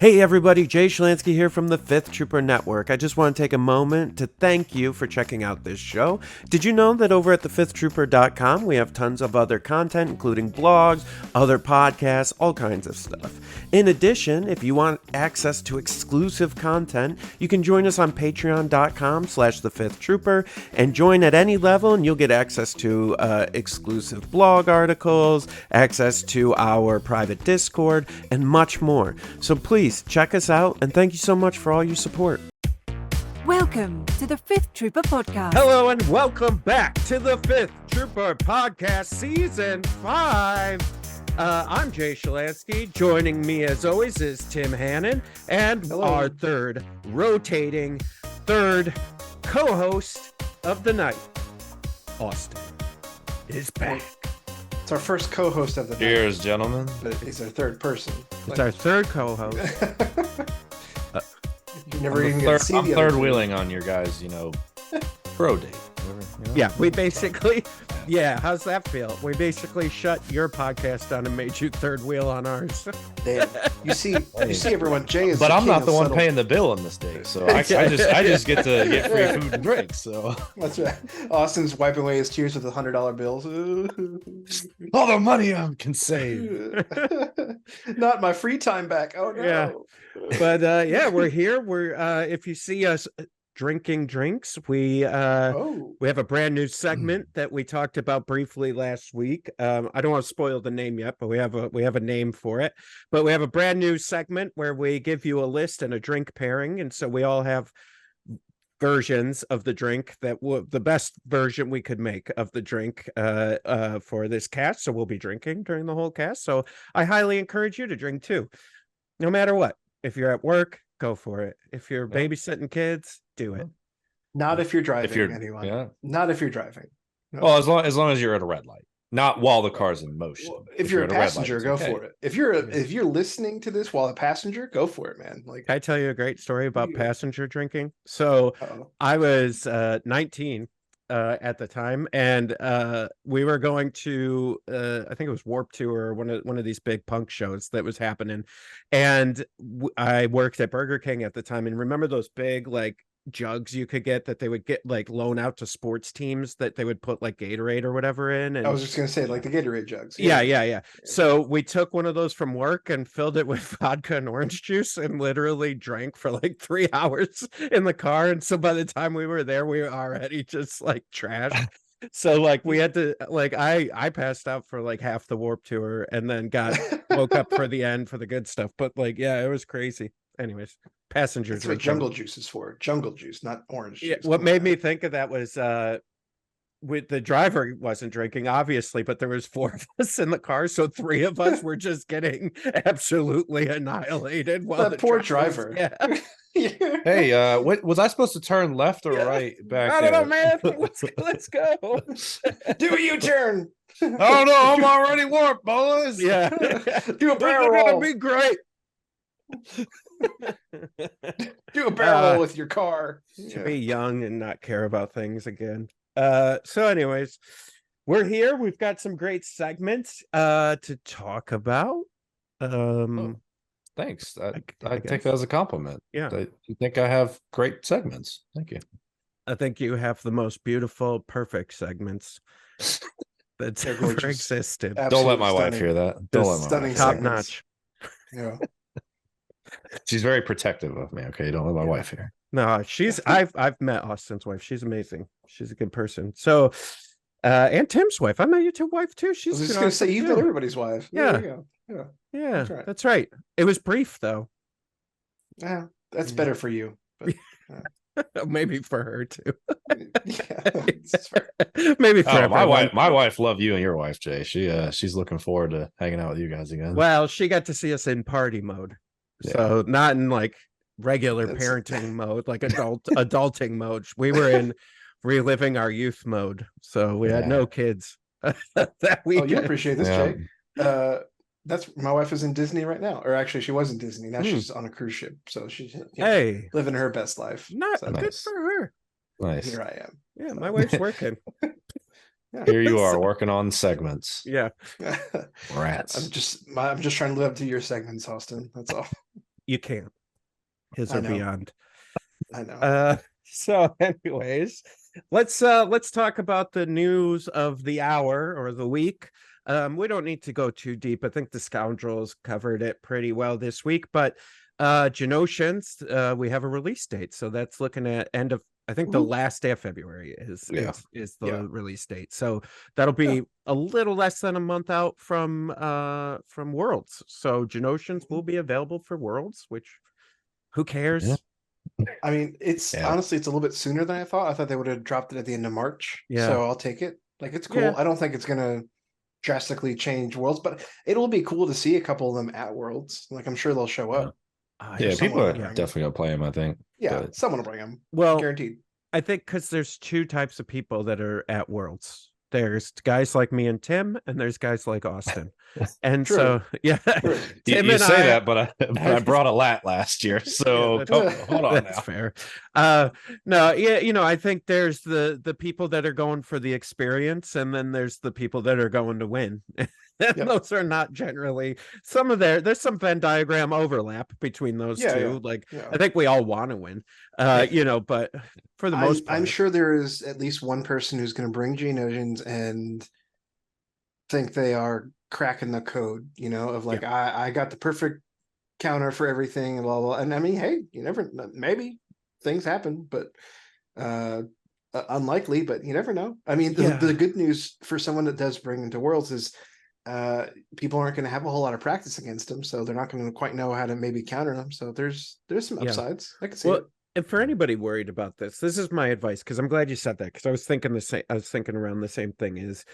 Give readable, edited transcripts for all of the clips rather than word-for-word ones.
Hey everybody, Jay Schlansky here from the Fifth Trooper Network. I just want to take a moment to thank you for checking out this show. Did you know that over at thefifthtrooper.com we have tons of other content, including blogs, other podcasts, all kinds of stuff. In addition, if you want access to exclusive content, you can join us on patreon.com/thefifthtrooper and join at any level and you'll get access to exclusive blog articles, access to our private Discord, and much more. So please check us out, and thank you so much for all your support. Welcome to the Fifth Trooper Podcast. Hello, and welcome back to the Fifth Trooper Podcast, Season 5. I'm Jay Schlansky. Joining me, as always, is Tim Hannon, and our rotating third co-host of the night, Austin, is back. It's our first co-host of the night. Cheers, gentlemen. But he's our third person. It's our third co-host. You never even get to see I'm the third other wheeling on your guys, bro date. Yeah, we basically, how's that feel? We basically shut your podcast down and made you third wheel on ours. Damn. You see everyone. Jay is. But I'm not the one subtle. paying the bill on this day, so I just get to get free food and drinks. So That's right. Austin's wiping away his tears with the $100 bills. all the money I can save. Not my free time back. Oh no. Yeah. But we're here. We're if you see us drinking drinks, we have a brand new segment that we talked about briefly last week. I don't want to spoil the name yet, but we have a name for it. But we have a brand new segment where we give you a list and a drink pairing, and so we all have versions of the drink that the best version we could make of the drink for this cast. So we'll be drinking during the whole cast. So I highly encourage you to drink too, no matter what. If you're at work, go for it. If you're babysitting kids, do it. Not if you're driving, anyone. Yeah. Not if you're driving. No. Well, as long as you're at a red light, not while the car's in motion. Well, if you're a at red light, passenger, it's go okay. for it. If you're listening to this while a passenger, go for it, man. Like, Can I tell you a great story about passenger drinking? So I was 19 at the time, and we were going to I think it was Warped Tour, one of these big punk shows that was happening, and I worked at Burger King at the time. And remember those big like jugs you could get that they would get like loan out to sports teams that they would put like Gatorade or whatever in? And I was just gonna say, like the Gatorade jugs. Yeah. So we took one of those from work and filled it with vodka and orange juice and literally drank for like 3 hours in the car. And so by the time we were there, we were already just like trash. So like we had to I passed out for like half the Warped Tour and then woke up for the end for the good stuff. But like, yeah, it was crazy. Anyways, passenger That's drinking. what jungle juice is for. Jungle juice, not orange juice. Yeah, what made me think of that was with the driver wasn't drinking, obviously, but there was 4 of us in the car, so 3 of us were just getting absolutely annihilated. While that poor driver. Yeah. Hey, what was I supposed to turn left or right back I don't know, there? man. Let's go. Do a U-turn. Oh no, I'm already warped, boys. Yeah. Do a barrel This is roll. gonna be great. Do a barrel roll with your car. To be young and not care about things again. So anyways, we're here. We've got some great segments to talk about. Thanks. I I take that as a compliment. Yeah. You think I have great segments. Thank you. I think you have the most beautiful, perfect segments that's They're ever gorgeous. existed. Don't let my wife Stunning. hear that. Don't let my Stunning wife. Top segments. notch. Yeah. She's very protective of me. Okay, don't let my wife hear. No, I've met Austin's wife. She's amazing. She's a good person. So and Tim's wife. I met your wife too. I She's was just good gonna say awesome, you've too. met everybody's wife. Yeah. There you go. Yeah, That's right. that's right. It was brief though. Yeah. That's better for you. But, Maybe for her too. yeah, that's fair. Maybe for Oh, everyone. my wife loved you and your wife, Jay. She's looking forward to hanging out with you guys again. Well, she got to see us in party mode. Yeah. So not in like regular That's- parenting mode, like adulting mode. We were in reliving our youth mode. So we had Yeah. no kids that Oh, weekend. you appreciate this, Yeah. Jay. That's my wife is in Disney right now, or actually, she was in Disney. Now she's on a cruise ship, so she's Hey, living her best life. not So good Nice. for her. Nice. here I am. Yeah, my wife's working. Yeah. Here you are working on segments. Yeah. Rats. I'm just trying to live up to your segments, Austin. That's all. you can't. His I are know. beyond. I know. So anyways, let's talk about the news of the hour or the week. We don't need to go too deep. I think the Scoundrels covered it pretty well this week, but Geonosians, we have a release date. So that's looking at end of, I think the last day of February is the release date. So that'll be a little less than a month out from Worlds. So Geonosians will be available for Worlds, which who cares? Yeah. I mean, honestly, it's a little bit sooner than I thought. I thought they would have dropped it at the end of March. Yeah. So I'll take it. Like, it's cool. Yeah. I don't think it's gonna drastically change Worlds, but it'll be cool to see a couple of them at Worlds. Like, I'm sure they'll show up. Yeah, people are definitely gonna play them, I think. Yeah, someone will bring them. Well, guaranteed. I think because there's two types of people that are at Worlds. There's guys like me and Tim, and there's guys like Austin. And True. so, yeah, True. Tim you and say I, that, but I brought a lat last year, so hold on that's now. fair. No, yeah, I think there's the people that are going for the experience, and then there's the people that are going to win. Those are not generally there's some Venn diagram overlap between those two. I think we all want to win, but for the most part, I'm sure there is at least one person who's going to bring Geonosians and think they are cracking the code, of like, I got the perfect counter for everything and blah, blah. And I mean, hey, maybe things happen, but unlikely, but you never know. I mean, the good news for someone that does bring into Worlds is people aren't going to have a whole lot of practice against them, so they're not going to quite know how to maybe counter them. So there's some upsides. I can see it. And for anybody worried about this is my advice, because I'm glad you said that, because I was thinking around the same thing. Is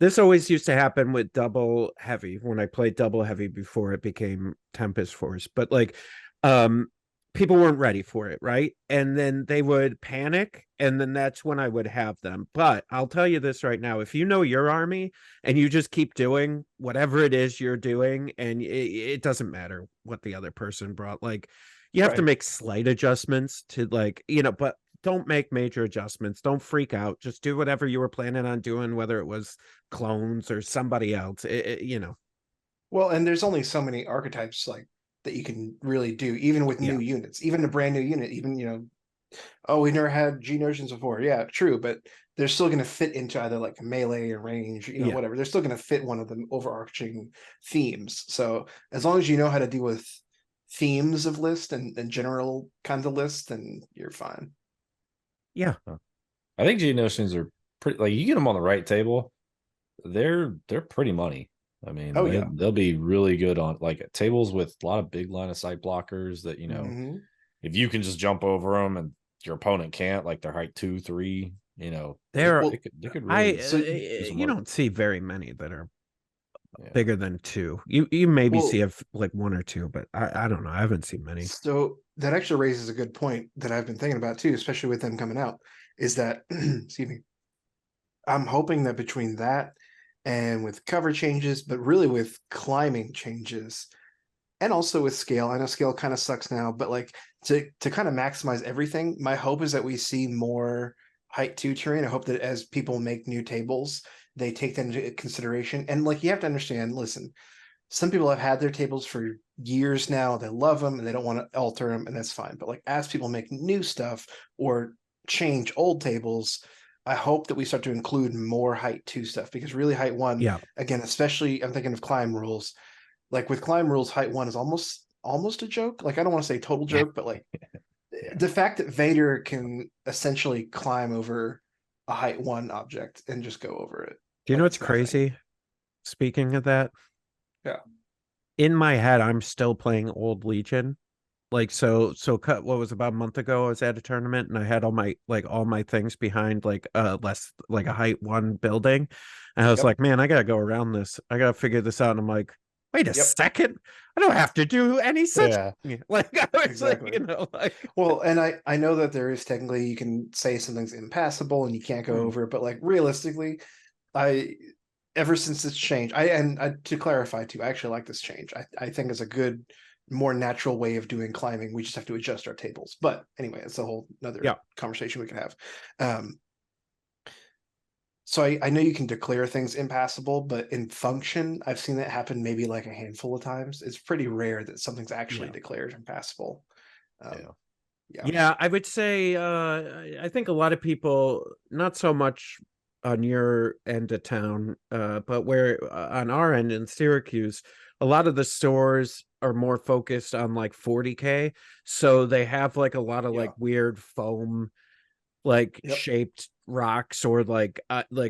this always used to happen with double heavy when I played double heavy before it became Tempest Force, but people weren't ready for it, right? And then they would panic, and then that's when I would have them. But I'll tell you this right now, if you know your army and you just keep doing whatever it is you're doing, and it doesn't matter what the other person brought, you have to make slight adjustments to but don't make major adjustments. Don't freak out. Just do whatever you were planning on doing, whether it was clones or somebody else, Well, and there's only so many archetypes that you can really do, even with new units, even a brand new unit, even, we never had Geonosians before. Yeah, true. But they're still going to fit into either melee or range, whatever. They're still going to fit one of the overarching themes. So as long as you know how to deal with themes of list and general kinds of lists, then you're fine. Yeah. I think Geonosians are pretty, you get them on the right table, they're pretty money. I mean, they'll be really good on tables with a lot of big line of sight blockers that, if you can just jump over them and your opponent can't, they're height 2, 3, they could really, you don't see very many that are bigger than 2. You maybe see one or two, but I don't know. I haven't seen many. So that actually raises a good point that I've been thinking about too, especially with them coming out, is that, excuse me, I'm hoping that between that and with cover changes, but really with climbing changes, and also with scale. I know scale kind of sucks now, but to kind of maximize everything, my hope is that we see more height 2 terrain. I hope that as people make new tables, they take that into consideration. And you have to understand, listen, some people have had their tables for years now. They love them and they don't want to alter them, and that's fine. But as people make new stuff or change old tables, I hope that we start to include more height 2 stuff, because really height 1, again, especially I'm thinking of climb rules. With climb rules, height 1 is almost a joke. I don't want to say total joke, but the fact that Vader can essentially climb over a height 1 object and just go over it. Do you know what's crazy? Speaking of that, in my head, I'm still playing Old Legion. So what was about a month ago, I was at a tournament and I had all my things behind less a height 1 building, and I was like, man, I gotta go around this. I gotta figure this out. And I'm like, wait a second, I don't have to do any such I was exactly. Well, and I know that there is technically, you can say something's impassable and you can't go over it, but realistically, ever since this change, to clarify too, I actually like this change. I think it's a good, more natural way of doing climbing. We just have to adjust our tables. But anyway, it's a whole another conversation we can have. So I know you can declare things impassable, but in function, I've seen that happen maybe like a handful of times. It's pretty rare that something's actually declared impassable. Yeah, I would say I think a lot of people, not so much on your end of town, but where on our end in Syracuse, a lot of the stores are more focused on like 40K. So they have like a lot of like weird foam like shaped rocks, or like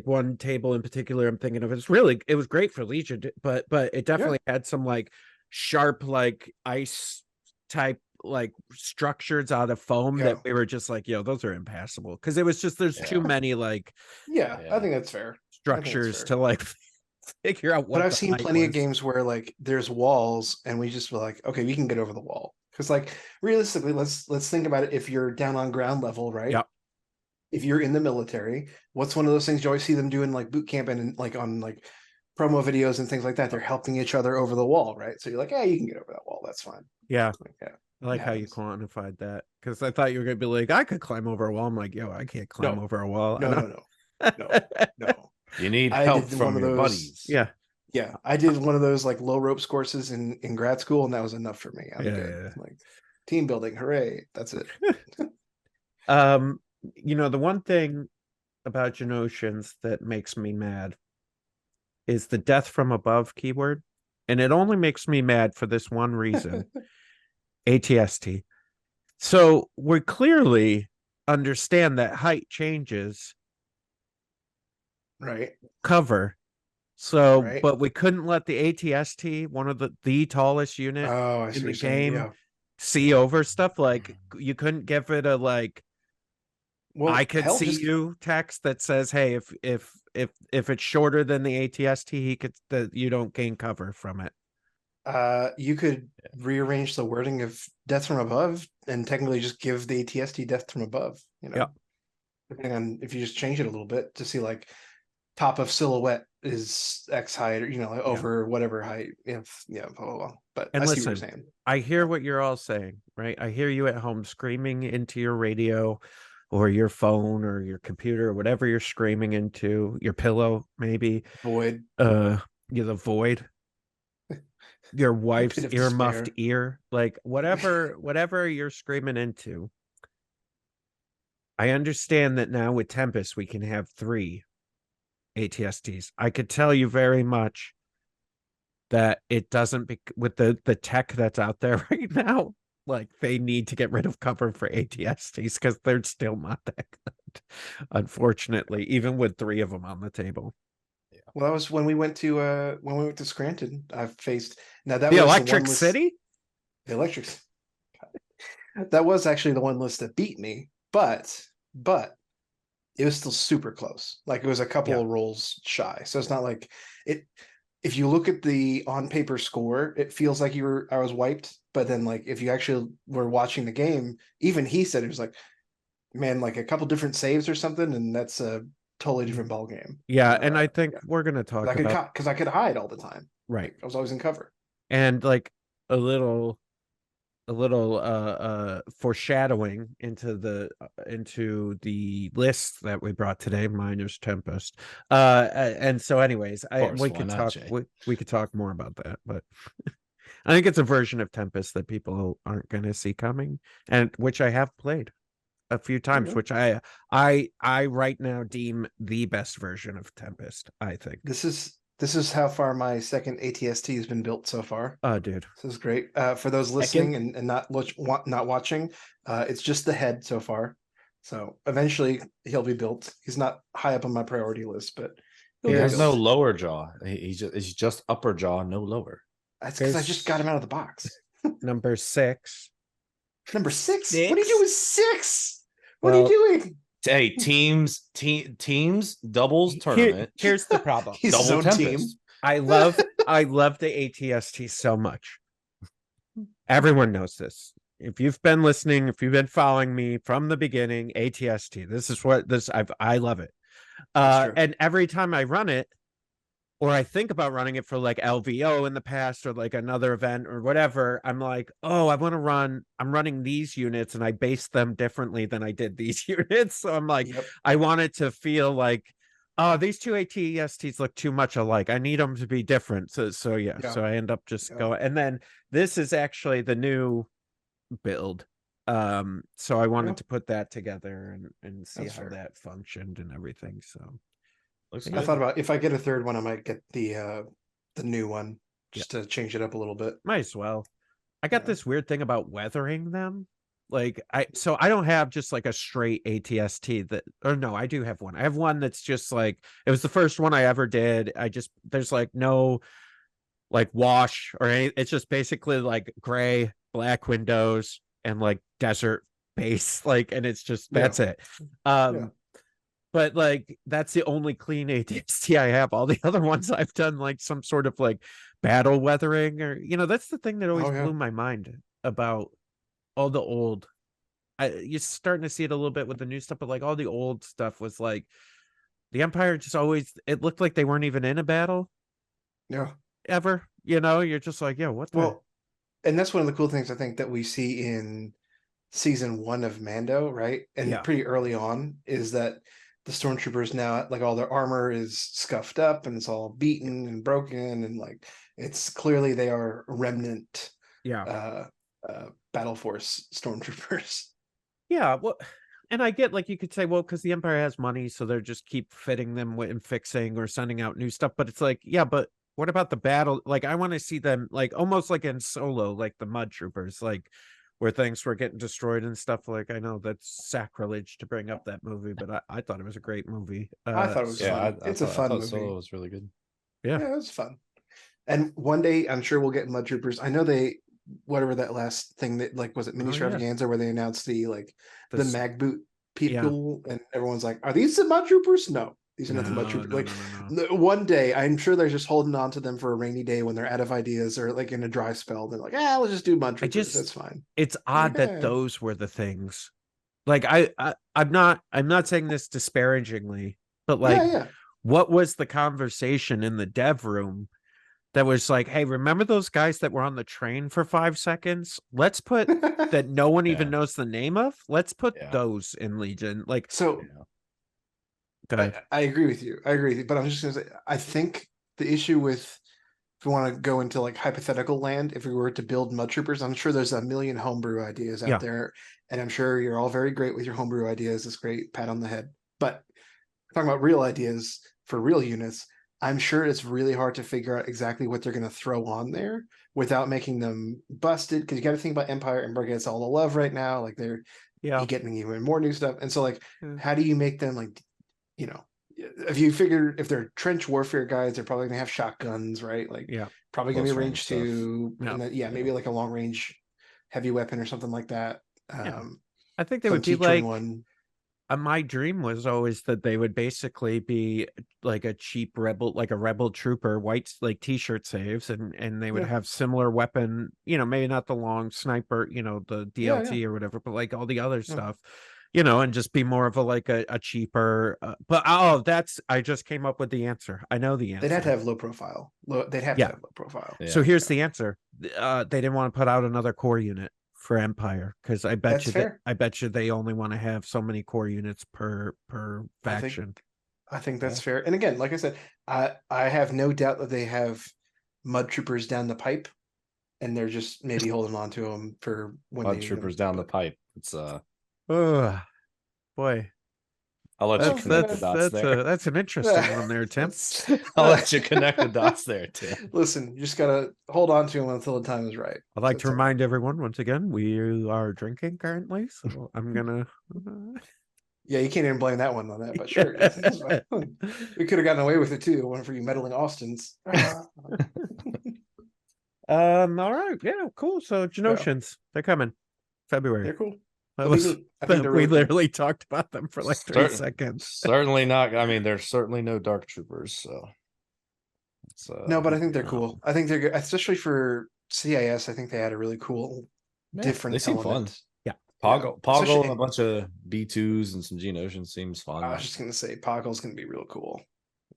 one table in particular I'm thinking of. It was great for Legion, but it definitely had some like sharp like ice type like structures out of foam that we were just like, yo, those are impassable, because it was just there's too many like I think that's fair structures to like figure out what. But I've seen plenty of games where like there's walls and we just were like, okay, we can get over the wall, because like realistically, let's think about it. If you're down on ground level, right? If you're in the military, what's one of those things you always see them doing like boot camp and like on like promo videos and things like that? They're helping each other over the wall, right? So you're like, yeah, you can get over that wall. That's fine. I like how you quantified that, because I thought you were gonna be like, I could climb over a wall. I'm like, yo, I can't climb over a wall. No. You need help from your buddies. Yeah. I did one of those like low ropes courses in grad school, and that was enough for me. I'm good. Like team building, hooray! That's it. The one thing about Geonosians that makes me mad is the death from above keyword, and it only makes me mad for this one reason. ATST. So we clearly understand that height changes cover. So but we couldn't let the ATST, one of the tallest unit in the game, see over stuff. Like you couldn't give it a like, well, I could see you text that says, hey, if it's shorter than the ATST, he could you don't gain cover from it. You could rearrange the wording of death from above and technically just give the ATST death from above, depending on if you just change it a little bit to see like top of silhouette is X height, or like over whatever height. Blah, blah, blah. But and I listen, see what you're saying. I hear what you're all saying, right? I hear you at home screaming into your radio or your phone or your computer or whatever you're screaming into, your pillow, maybe. Void. The void. Your wife's ear-muffed ear, like whatever you're screaming into. I understand that now with Tempest we can have 3 ATSTs. I could tell you very much that it doesn't with the tech that's out there right now, like they need to get rid of cover for ATSTs because they're still not that good, unfortunately, even with 3 of them on the table. Well, that was when we went to Scranton. I faced that the Electric City. The Electric. That was actually the one list that beat me, but it was still super close. Like it was a couple of rolls shy. So it's not like it. If you look at the on paper score, it feels like I was wiped. But then like if you actually were watching the game, even he said it was like, man, like a couple different saves or something, and that's a totally different ball game. And I think we're gonna talk about, because I could hide all the time. Right. I was always in cover. And like a little foreshadowing into the list that we brought today, minus Tempest. And so anyways, we could talk more about that, but I think it's a version of Tempest that people aren't gonna see coming, and which I have played a few times, which I right now deem the best version of Tempest. I think this is how far my second ATST has been built so far. Oh, dude, this is great. For those listening and not watching, it's just the head so far. So eventually he'll be built. He's not high up on my priority list, but he has no lower jaw. He's just upper jaw, no lower. That's because I just got him out of the box. Number 6. Number 6? What do you do with 6? What are you doing? Hey, teams, doubles tournament. Here's the problem. Double Tempest. Team. I love the ATST so much. Everyone knows this. If you've been listening, if you've been following me from the beginning, ATST. I love it. And every time I run it, or I think about running it for like LVO in the past, or like another event or whatever, I'm like, oh, I'm running these units and I base them differently than I did these units. So I'm like, I want it to feel like, these two ATSTs look too much alike. I need them to be different. So yeah. So I end up just going. And then this is actually the new build. So I wanted to put that together and see how that functioned and everything. So I thought about if I get a third one, I might get the new one just to change it up a little bit. Might as well. I got this weird thing about weathering them. Like I don't have just like a straight ATST I do have one. I have one that's just like, it was the first one I ever did. There's like no like wash or anything. It's just basically like gray, black windows and like desert base. Like, and it's just, that's it. But like, that's the only clean ATST I have. All the other ones I've done like some sort of like battle weathering or, that's the thing that always blew my mind about all the old. You're starting to see it a little bit with the new stuff, but like all the old stuff was like the Empire just always, it looked like they weren't even in a battle. Yeah. Ever. You're just like, what the and that's one of the cool things I think that we see in season 1 of Mando, right? And pretty early on is that the stormtroopers now, like all their armor is scuffed up and it's all beaten and broken, and like it's clearly they are remnant battle force stormtroopers. Yeah, well, and I get like you could say, well, because the Empire has money, so they're just keep fitting them and fixing or sending out new stuff. But it's like, but what about the battle? Like, I want to see them like almost like in Solo, like the Mud Troopers, like where things were getting destroyed and stuff. Like, I know that's sacrilege to bring up that movie, but I thought it was a great movie. I thought it was fun. It's a fun movie. Solo was really good. Yeah, it was fun. And one day, I'm sure we'll get Mud Troopers. I know whatever that last thing that like was it Mini Extravaganza where they announced the mag boot people and everyone's like, are these the Mud Troopers? No, these are not the Mud Troopers. One day I'm sure they're just holding on to them for a rainy day when they're out of ideas or like in a dry spell. They're like, let's just do Mud Troopers. That's fine. It's odd that those were the things. Like I'm not saying this disparagingly, but like what was the conversation in the dev room that was like, hey, remember those guys that were on the train for 5 seconds? Let's put that no one even knows the name of. Let's put those in Legion. Like, so I agree with you. But I'm just going to say, I think the issue with, if we want to go into like hypothetical land, if we were to build Mud Troopers, I'm sure there's a million homebrew ideas out there. And I'm sure you're all very great with your homebrew ideas. It's great. Pat on the head. But talking about real ideas for real units, I'm sure it's really hard to figure out exactly what they're going to throw on there without making them busted. Because you got to think about Empire. Empire gets all the love right now. Like they're getting even more new stuff. And so like, how do you make them like, if you figure if they're trench warfare guys, they're probably going to have shotguns, right? Like probably going to be range 2. And then, maybe like a long range heavy weapon or something like that. I think they would be like my dream was always that they would basically be like a cheap rebel, like a rebel trooper, white like t-shirt saves, and they would have similar weapon, maybe not the long sniper, the DLT or whatever, but like all the other stuff, and just be more of a cheaper. But I just came up with the answer. I know the answer. They'd have to have low profile. They'd have to have low profile. Yeah. So here's the answer. They didn't want to put out another core unit for Empire because I bet you they only want to have so many core units per faction. I think that's fair. And again, like I said, I have no doubt that they have Mud Troopers down the pipe, and they're just maybe holding on to them for when Mud Troopers down the pipe. It's boy. I'll let you connect the dots there. That's an interesting one there, Tim. I'll let you connect the dots there, Tim. Listen, you just gotta hold on to them until the time is right. I'd like to remind everyone once again, we are drinking currently, so I'm gonna. Yeah, you can't even blame that one on that, but sure, we could have gotten away with it too. One for you meddling Austins. All right, yeah, cool. So Geonosians, they're coming February. They're cool. We literally talked about them for like 3 seconds. Certainly not. I mean, there's certainly no dark troopers. So no, but I think they're cool. I think they're good, especially for CIS. I think they had a really cool, different. They seem fun. Yeah, Poggle and a bunch of B2s and some Geonosians seems fun. I was just gonna say Poggle's gonna be real cool.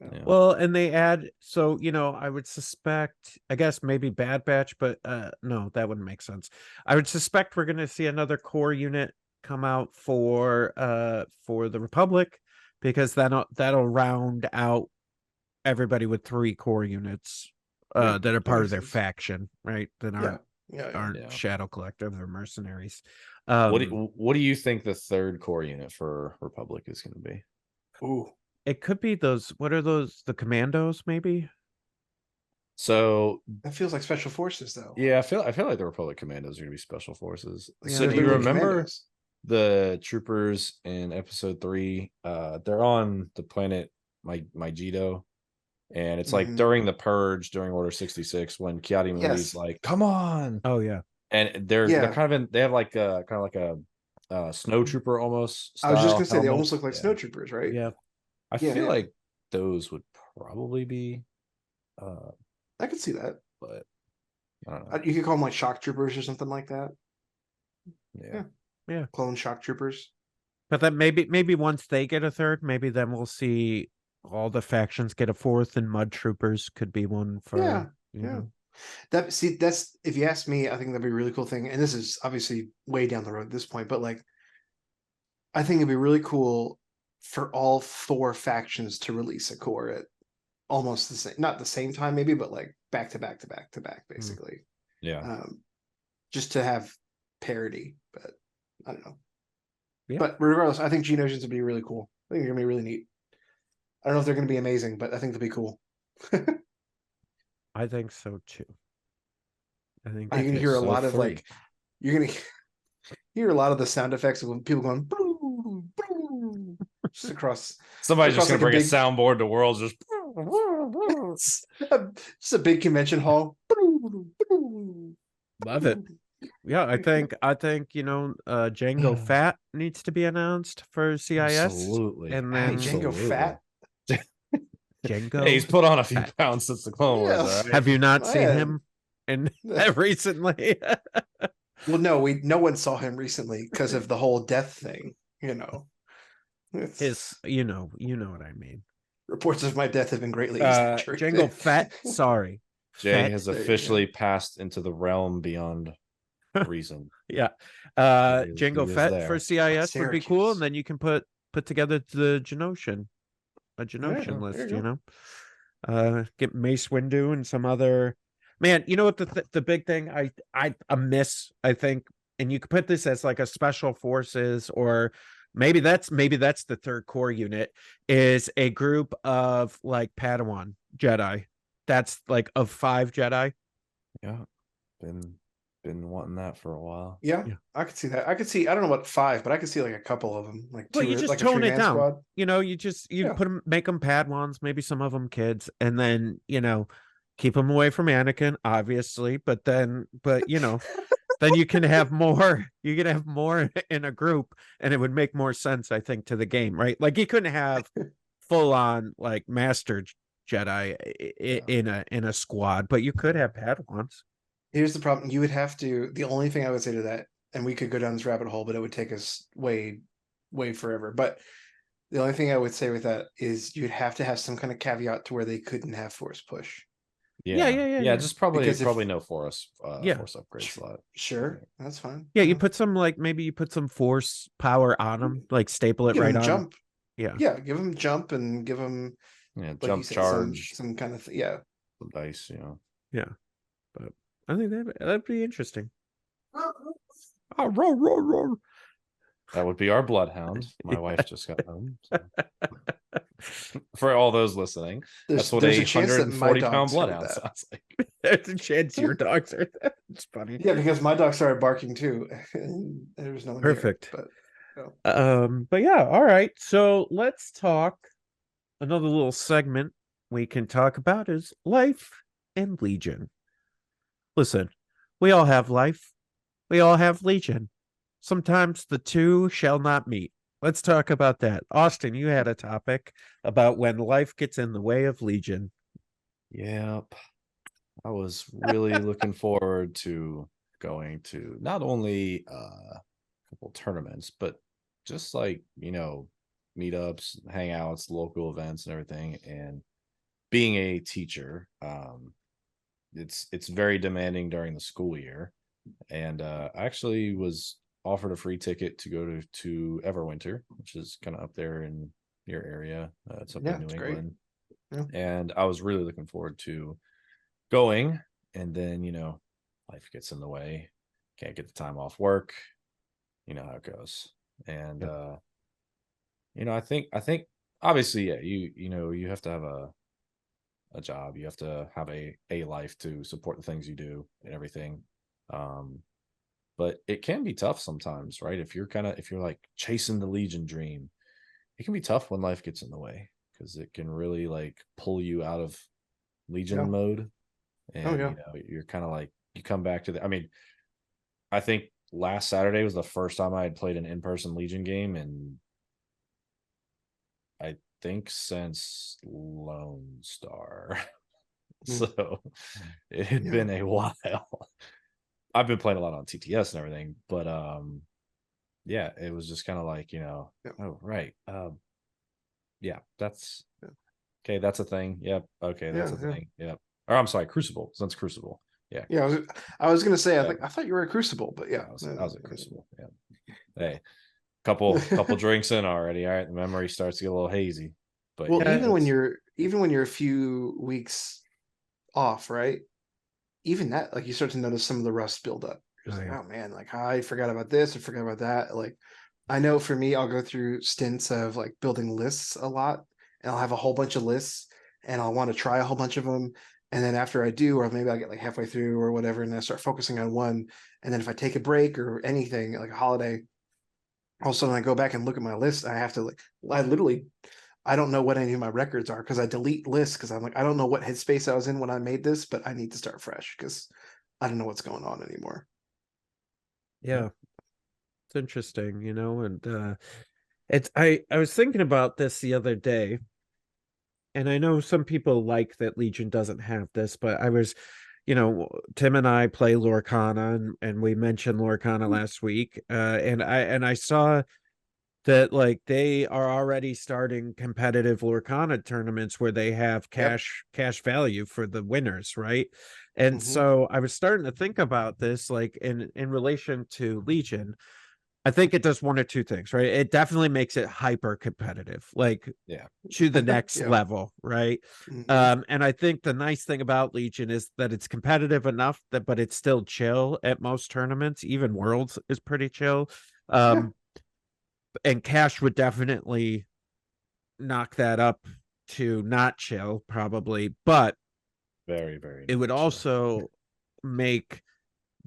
Yeah. Well, and they add, so I would suspect, I guess maybe Bad Batch, but no, that wouldn't make sense. I would suspect we're going to see another core unit come out for the Republic, because that'll round out everybody with 3 core units that are part of their faction, right? That aren't Shadow Collective or mercenaries. What do you think the 3rd core unit for Republic is going to be? Ooh, it could be those. What are those? The commandos, maybe. So that feels like special forces, though. Yeah, I feel like the Republic Commandos are going to be special forces. Yeah, so do you remember the troopers in episode 3? They're on the planet Mygedo, and it's like during the purge, during Order 66, when Kiadi Moody's like, "Come on!" Oh yeah, and they're kind of they have like a kind of like a snow trooper almost. I was just gonna style say they helmet. almost look like snow troopers, right? Yeah, I feel like those would probably be. I could see that, but I don't know. You could call them like shock troopers or something like that. Yeah. Clone shock troopers. But then maybe once they get a 3rd, maybe then we'll see all the factions get a 4th, and mud troopers could be one for. Know. That's if you ask me, I think that'd be a really cool thing. And this is obviously way down the road at this point, but like, I think it'd be really cool for all 4 factions to release a core at almost the same, not the same time maybe, but like back to back, basically. Just to have parity, but I don't know. But regardless, I think geonosians would be really cool. I think they're gonna be really neat. I don't know if they're gonna be amazing, but I think they'll be cool. I think so too. I think you're gonna hear a lot of like, you're gonna hear a lot of the sound effects of when people going boom, boom, just across. Somebody's just gonna bring a soundboard to Worlds, just a big convention hall. Love it. Yeah, I think Django Fat needs to be announced for CIS. Absolutely. And then Django Fat. Django. Hey, he's put on a few pounds since the Clone Wars. Right? Have you not seen him recently? Well, no one saw him recently because of the whole death thing. You know what I mean. Reports of my death have been greatly exaggerated. Django Fat. Sorry, Jay has officially passed into the realm beyond reason. Django Fett for CIS would be cool, and then you can put together the Geonosian list. Get Mace Windu and some other. Man, you know what the big thing I miss, I think, and you could put this as like a special forces, or maybe that's the 3rd core unit, is a group of like Padawan Jedi. That's like of 5 Jedi. Yeah, been wanting that for a while. Yeah, I could see that. I don't know about 5, but I could see like a couple of them. Like, you just like tone it down. Squad. You put them, make them Padawans, maybe some of them kids, and then keep them away from Anakin, obviously. But then then you can have more. You can have more in a group, and it would make more sense, I think, to the game, right? Like you couldn't have full on like Master Jedi in a squad, but you could have Padawans. Here's the problem. You would have to, the only thing I would say to that, and we could go down this rabbit hole, but it would take us way forever. But the only thing I would say with that is you'd have to have some kind of caveat to where they couldn't have force push. Yeah. Just probably no force upgrade slot. Sure, that's fine. Yeah, you put some maybe you put some force power on them, like staple it right on. Jump. Yeah, give them jump and give them jump charge, some kind of some dice. Yeah, but I think that'd be interesting. Oh, roar. That would be our bloodhound. My wife just got home. So. For all those listening, that's what a 140-pound bloodhound sounds like. There's a chance your dogs are that. It's funny. Yeah, because my dog started barking too. And there was no one perfect. Here, but yeah, all right. So let's talk. Another little segment we can talk about is life and Legion. Listen, we all have life. We all have Legion. Sometimes the two shall not meet. Let's talk about that. Austin, you had a topic about when life gets in the way of Legion. Yep. I was really looking forward to going to not only a couple tournaments, but just like, meetups, hangouts, local events and everything. And being a teacher, it's very demanding during the school year. And I actually was offered a free ticket to go to Everwinter, which is kind of up there in your area. It's up Yeah, in New it's great. England. Yeah. And I was really looking forward to going. And then, life gets in the way. Can't get the time off work. You know how it goes. And I think obviously, yeah, you have to have a job. You have to have a life to support the things you do and everything. Um, but it can be tough sometimes, right? If you're like chasing the Legion dream, it can be tough when life gets in the way because it can really like pull you out of Legion Yeah. mode. Oh And yeah. you're kind of like you come back to I mean, I think last Saturday was the first time I had played an in-person Legion game, and I think since Lone Star. Mm, So it had yeah. been a while. I've been playing a lot on TTS and everything, but yeah, it was just kind of like, Yeah. oh right. Yeah, that's Yeah. okay, that's a thing. Yep. Okay, that's Yeah. a Yeah. thing. Yep. Or I'm sorry, Crucible. Since Crucible. Yeah. Yeah. I was gonna say Yeah. I thought you were a Crucible, but yeah. I was at Crucible. Yeah. Hey, couple drinks in already. All right, the memory starts to get a little hazy. But Well, yeah, even when you're a few weeks off, right? Even that, like you start to notice some of the rust build up. You're Oh, just like, yeah. oh man, like I forgot about this, I forgot about that. Like I know for me, I'll go through stints of like building lists a lot, and I'll have a whole bunch of lists, and I'll want to try a whole bunch of them. And then after I do, or maybe I get like halfway through or whatever, and then I start focusing on one. And then if I take a break or anything like a holiday, all of a sudden I go back and look at my list. I have to I don't know what any of my records are because I delete lists because I'm like, I don't know what headspace I was in when I made this, but I need to start fresh because I don't know what's going on anymore. Yeah. It's interesting, and it's I was thinking about this the other day, and I know some people like that Legion doesn't have this, but I was, Tim and I play Lorcana, and we mentioned Lorcana last week, and I saw that like they are already starting competitive Lorcana tournaments where they have Yep. cash value for the winners, right? And Hmm. so I was starting to think about this like in relation to Legion. I think it does one or two things, right? It definitely makes it hyper competitive, like yeah. to the next Yeah. level, right? Hmm. And I think the nice thing about Legion is that it's competitive enough that, but it's still chill at most tournaments. Even Worlds is pretty chill. Yeah. Um, and Cash would definitely knock that up to not chill, probably, but Very, very it would not chill. also make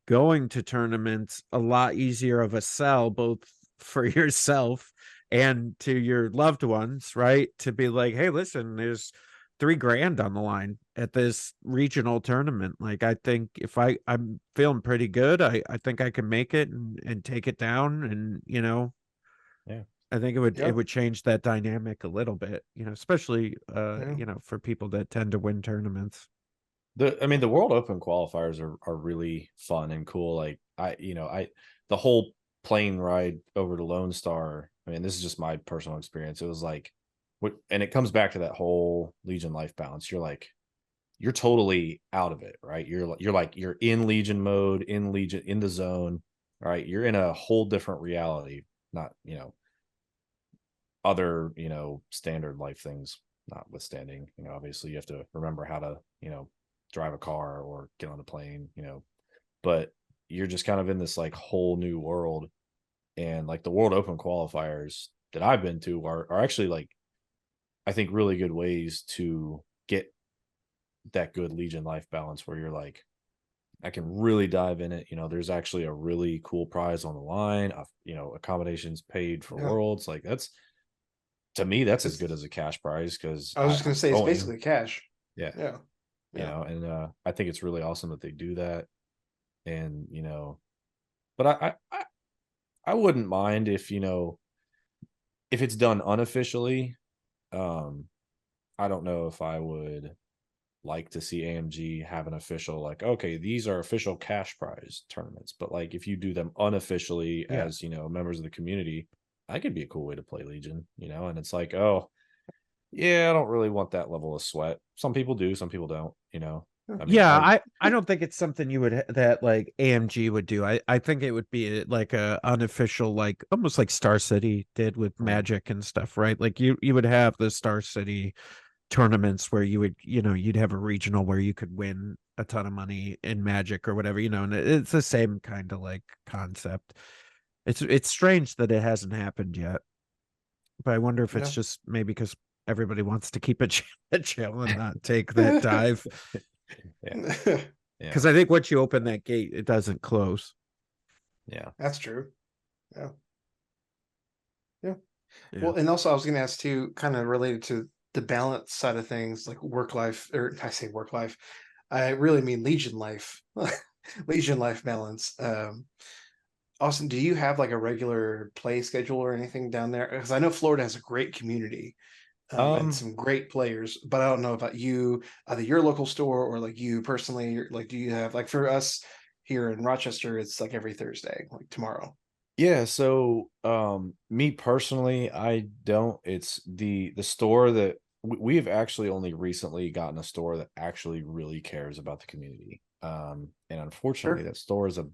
going to tournaments a lot easier of a sell, both for yourself and to your loved ones, right? To be like, hey, listen, there's $3,000 on the line at this regional tournament. Like, I think if I'm feeling pretty good, I think I can make it and take it down. And, Yeah. I think it Yep. would change that dynamic a little bit, especially Yeah. for people that tend to win tournaments. The World Open qualifiers are really fun and cool. Like the whole plane ride over to Lone Star. I mean, this is just my personal experience. It was like, and it comes back to that whole Legion life balance. You're totally out of it, right? You're in Legion mode, in Legion, in the zone, right? You're in a whole different reality, not other standard life things notwithstanding. Obviously you have to remember how to drive a car or get on a plane, but you're just kind of in this like whole new world. And like the World Open qualifiers that I've been to are actually like, I think, really good ways to get that good Legion life balance where you're like, I can really dive in it. There's actually a really cool prize on the line of, accommodations paid for Yeah. worlds. Like to me, that's as good It's, as a cash prize because I was just I'm gonna say it's going. basically cash. Yeah. Yeah. Yeah. And I think it's really awesome that they do that. And, but I wouldn't mind if it's done unofficially. Um, I don't know if I would like to see AMG have an official, like, okay, these are official cash prize tournaments. But like if you do them unofficially Yeah. as, members of the community, I could be a cool way to play Legion, and it's like, oh, yeah, I don't really want that level of sweat. Some people do, some people don't, I don't think it's something you would that like AMG would do. I think it would be like a unofficial, like almost like Star City did with Magic and stuff, right? Like you would have the Star City tournaments where you would, you'd have a regional where you could win a ton of money in Magic or whatever, and it's the same kind of like concept. It's strange that it hasn't happened yet, but I wonder if it's just maybe because everybody wants to keep it chill and not take that dive. Yeah. Because I think once you open that gate, it doesn't close. Yeah, that's true. Yeah. Well, and also I was going to ask too, kind of related to the balance side of things, like work life, or I say work life, I really mean Legion life, Legion life balance. Austin, do you have like a regular play schedule or anything down there? Because I know Florida has a great community and some great players, but I don't know about you, either your local store or like you personally. Like, do you have, like, for us here in Rochester, it's like every Thursday, like tomorrow. Yeah, so me personally, I don't. It's the store that we have actually only recently gotten a store that actually really cares about the community. And unfortunately, that store is about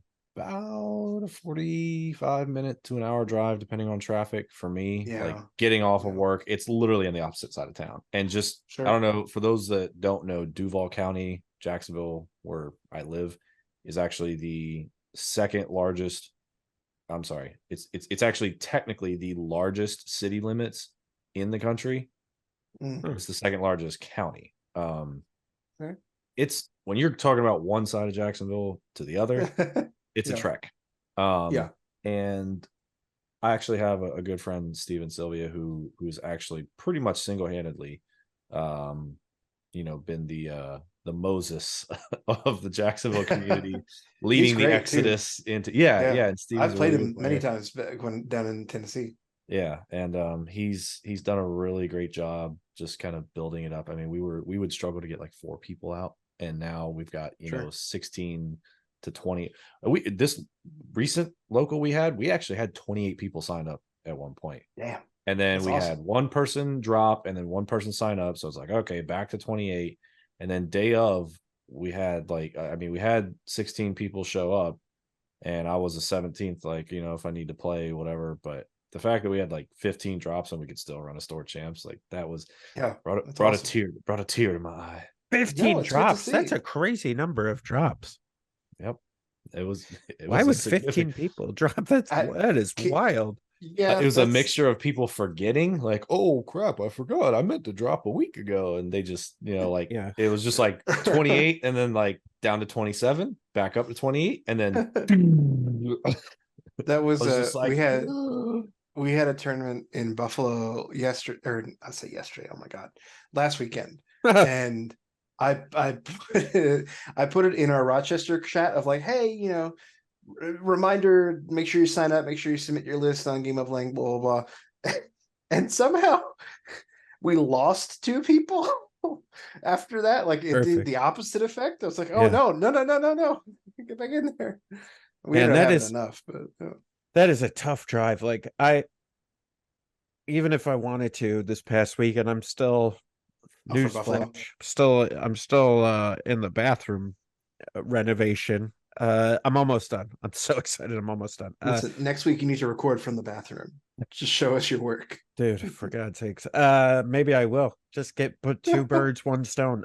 a 45-minute to an hour drive, depending on traffic for me. Like getting off of work, it's literally on the opposite side of town. And just I don't know, for those that don't know, Duval County, Jacksonville, where I live, is actually the second largest. I'm sorry, it's actually technically the largest city limits in the country. It's the second largest county. It's when you're talking about one side of Jacksonville to the other, it's a trek. And I actually have a good friend, Steven Sylvia, who's actually pretty much single-handedly been the Moses of the Jacksonville community, leading the exodus into and I've played him many times back when down in Tennessee. And he's done a really great job just kind of building it up. I mean, we would struggle to get like 4 people out, and now we've got 16 to 20. This recent local we actually had 28 people signed up at one point. Damn. And then we had one person drop and then one person sign up. So it's like, okay, back to 28. And then day of, we had we had 16 people show up, and I was the 17th, like, if I need to play, whatever. But the fact that we had like 15 drops and we could still run a store champs, like that was brought a tear to my eye. 15 drops. That's a crazy number of drops. Yep. Why would 15 people drop? That is wild. Yeah, it was a mixture of people forgetting, like, oh crap, I forgot, I meant to drop a week ago, and they just, it was just like 28, and then like down to 27, back up to 28, and then that was like, we had a tournament in Buffalo yesterday, or I say yesterday, oh my god, last weekend, and I put it in our Rochester chat of like, hey, reminder, make sure you sign up, make sure you submit your list on Game of Link, blah blah blah. And somehow we lost 2 people after that. Like it did the opposite effect. I was like, oh no, get back in there. We don't have enough, but that is a tough drive. Like even if I wanted to this past weekend, I'm still newsflash. I'm still in the bathroom renovation. I'm almost done. I'm so excited. I'm almost done. Listen, next week you need to record from the bathroom. Just show us your work, dude. For God's sakes, maybe I will just put 2 birds, 1 stone.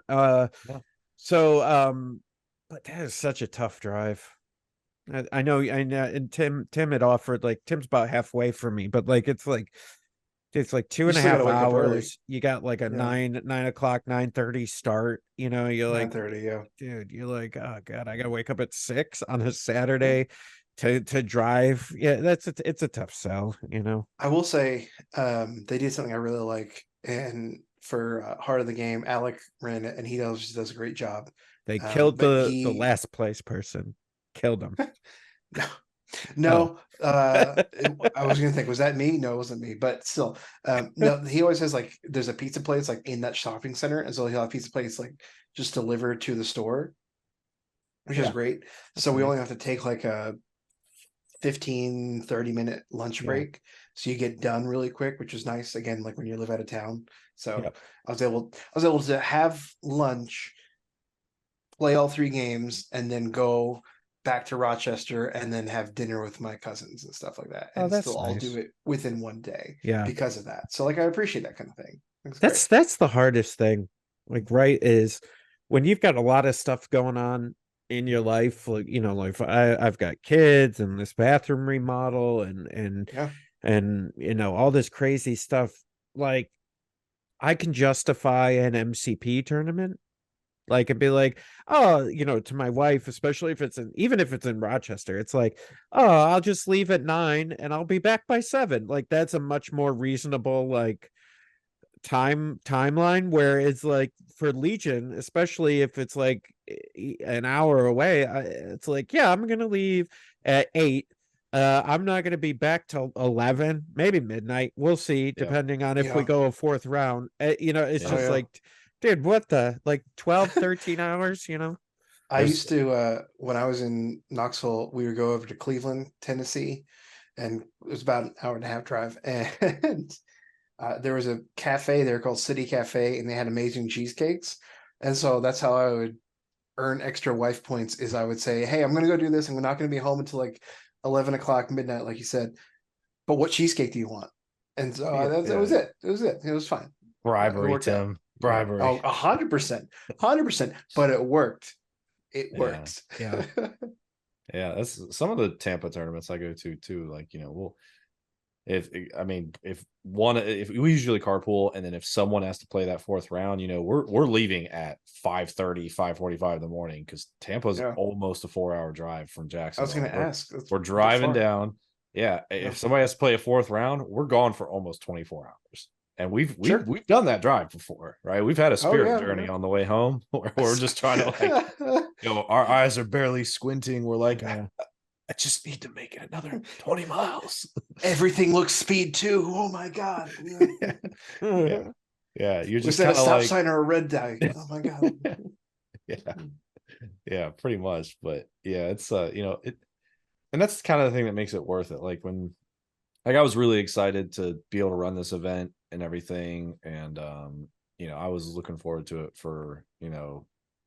So, but that is such a tough drive. I know, and Tim had offered, like, Tim's about halfway for me, but like it's like 2.5 hours. You got like a 9 o'clock, 9:30 start. You're like 9:30, dude. You're like, oh god, I gotta wake up at 6 on a Saturday to drive. Yeah, it's a tough sell. I will say, they did something I really like, and for Heart of the Game, Alec ran it, and he does a great job. They killed the last place person. Killed him. No, I was gonna think, was that me? No, it wasn't me, but still, no, he always has, like, there's a pizza place like in that shopping center, and so he'll have pizza plates like just delivered to the store, which is great. So we only have to take like a 15-30 minute lunch break, so you get done really quick, which is nice, again, like when you live out of town. So I was able to have lunch, play all 3 games, and then go back to Rochester and then have dinner with my cousins and stuff like that, and that's still all nice. do it within one day. Yeah, because of that. So like I appreciate that kind of thing. That's the hardest thing. Like, right, is when you've got a lot of stuff going on in your life, like, you know, like I've got kids and this bathroom remodel and you know, all this crazy stuff. Like, I can justify an MCP tournament. Like, and be like, oh, you know, to my wife, especially if it's even if it's in Rochester, it's like, oh, I'll just leave at 9 and I'll be back by 7. Like, that's a much more reasonable, like, timeline, where it's like for Legion, especially if it's like an hour away, it's like, yeah, I'm gonna leave at 8. I'm not gonna be back till 11, maybe midnight. We'll see, depending on if we go a 4th round. You know, it's just like, dude, what the, like 12, 13 hours, you know? I used to, when I was in Knoxville, we would go over to Cleveland, Tennessee, and it was about an hour and a half drive. And there was a cafe there called City Cafe, and they had amazing cheesecakes. And so that's how I would earn extra wife points, is I would say, hey, I'm going to go do this. I'm not going to be home until like 11 o'clock midnight, like you said. But what cheesecake do you want? And so that was it. It was it. It was fine. Bribery, Tim. Bribery. Oh, 100%. 100%. But it worked. It worked. Yeah. Yeah, that's some of the Tampa tournaments I go to too. Like, you know, if we usually carpool, and then if someone has to play that 4th round, you know, we're leaving at 5:30, 5:45 in the morning, because Tampa's almost a 4-hour drive from Jacksonville. I was going to ask. We're driving down. Yeah, if somebody has to play a 4th round, we're gone for almost 24 hours. And we've done that drive before, right? We've had a spirit journey on the way home, where we're just trying to, like, you know, our eyes are barely squinting. We're like, I just need to make it another 20 miles. Everything looks speed too. Oh my God. Yeah. You're just was that a stop sign or a red dye? Oh my God. Yeah, pretty much. But yeah, it's you know, and that's kind of the thing that makes it worth it. Like, when, like, I was really excited to be able to run this event and everything, and you know, I was looking forward to it for, you know,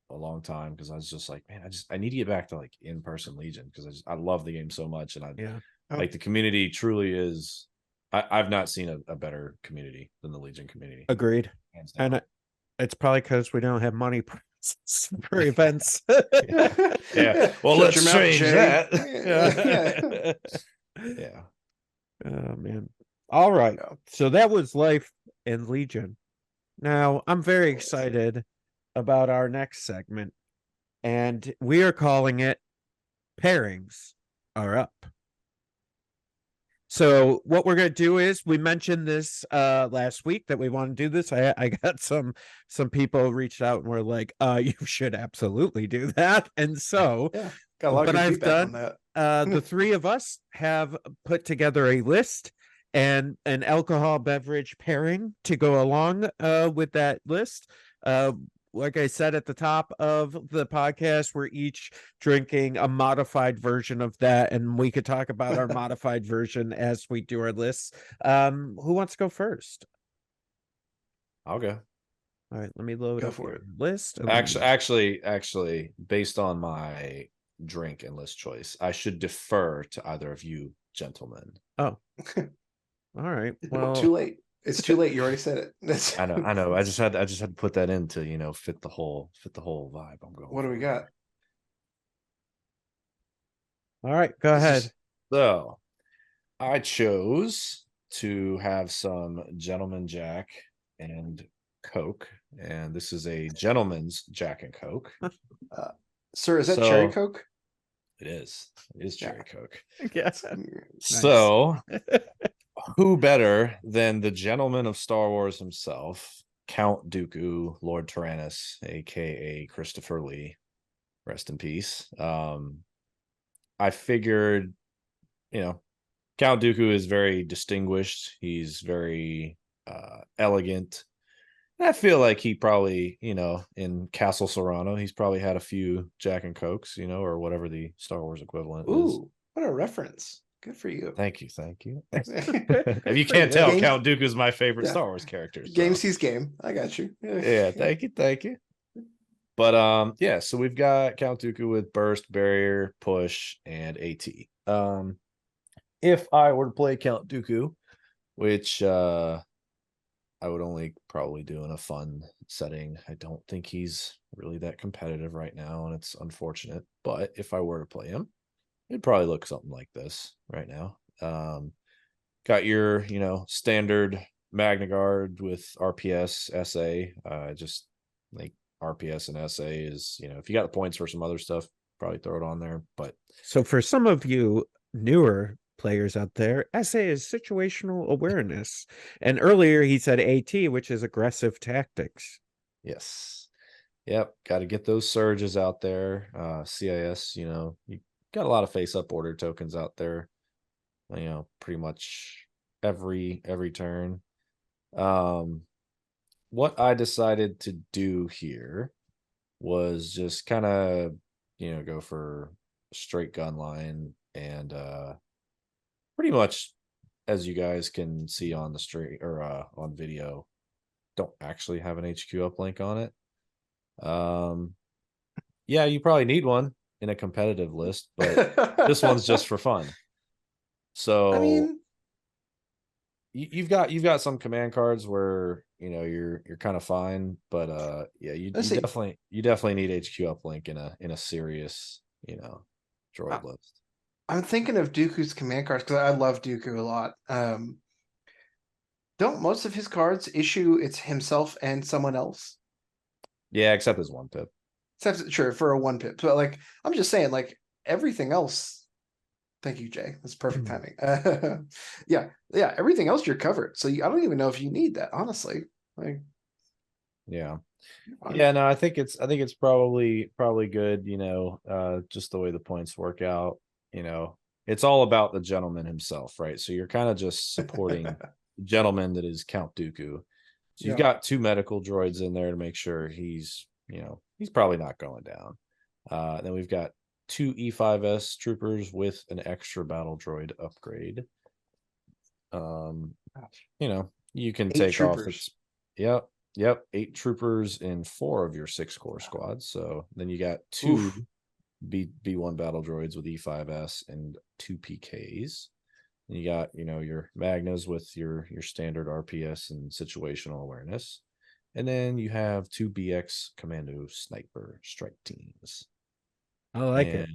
a long time, because I was just like, man, I need to get back to like in-person Legion, because I love the game so much, and like the community truly is. I've not seen a better community than the Legion community. Agreed. And it's probably because we don't have money for events. Yeah. Well, let's change that. Yeah. Oh man. All right. So that was life in Legion. Now I'm very excited about our next segment, and we are calling it Pairings Are Up. So what we're going to do is, we mentioned this last week that we want to do this. I got some people reached out and were like, you should absolutely do that. And so got a lot of good feedback on that. The 3 of us have put together a list and an alcohol beverage pairing to go along with that list. Like I said at the top of the podcast, we're each drinking a modified version of that, and we could talk about our modified version as we do our lists. Who wants to go first? I'll go. All right, let me load up your list. Actually, based on my drink and list choice, I should defer to either of you gentlemen. Oh, all right. Well, too late. It's too late. You already said it. I know. I just had to put that in to, you know, fit the whole vibe I'm going. What do we got? All right, go ahead. So I chose to have some Gentleman Jack and Coke, and this is a gentleman's Jack and Coke. Sir, is that cherry Coke? It is. It is cherry Coke. Yes. So who better than the gentleman of Star Wars himself, Count Dooku, Lord Tyrannus, aka Christopher Lee, rest in peace. I figured, you know, Count Dooku is very distinguished. He's very elegant. And I feel like he probably, you know, in Castle Serrano, he's probably had a few Jack and Cokes, you know, or whatever the Star Wars equivalent is. Ooh, what a reference. Good for you. Thank you. If you can't tell, Count Dooku is my favorite Star Wars character. So. Game sees game. I got you. Yeah, thank you. But yeah, so we've got Count Dooku with burst, barrier, push, and AT. If I were to play Count Dooku, which I would only probably do in a fun setting. I don't think he's really that competitive right now, and it's unfortunate. But if I were to play him, it'd probably look something like this right now. Got your, standard Magna Guard with RPS, SA. Just like RPS and SA is, if you got the points for some other stuff, probably throw it on there. But so for some of you newer players out there, SA is situational awareness. And earlier he said AT, which is aggressive tactics. yes. Yep. Got to get those surges out there. CIS, you got a lot of face up order tokens out there, pretty much every turn. What I decided to do here was just kind of, go for straight gun line and pretty much, as you guys can see on the stream or on video, don't actually have an HQ uplink on it. Yeah, you probably need one in a competitive list, but this one's just for fun. So I mean, you've got some command cards where you're kind of fine, but yeah, you definitely need HQ uplink in a serious droid list. I'm thinking of Dooku's command cards because I love Dooku a lot. Don't most of his cards issue it's himself and someone else? Yeah, except his 1 pip. Except sure for a 1 pip. But like I'm just saying, like everything else. Thank you, Jay. That's perfect timing. Yeah, everything else you're covered. So I don't even know if you need that, honestly. Like, yeah. No, I think it's probably good, just the way the points work out. It's all about the gentleman himself, right? So you're kind of just supporting the gentleman that is Count Dooku. So you've got 2 medical droids in there to make sure he's probably not going down. Then we've got 2 E5S troopers with an extra battle droid upgrade. You can 8 take troopers. Yep. 8 troopers in 4 of your 6 core squads. So then you got 2 B1 battle droids with E5S and 2 PKs. And you got, your Magnas with your standard RPS and situational awareness. And then you have 2 BX Commando Sniper strike teams. I like it.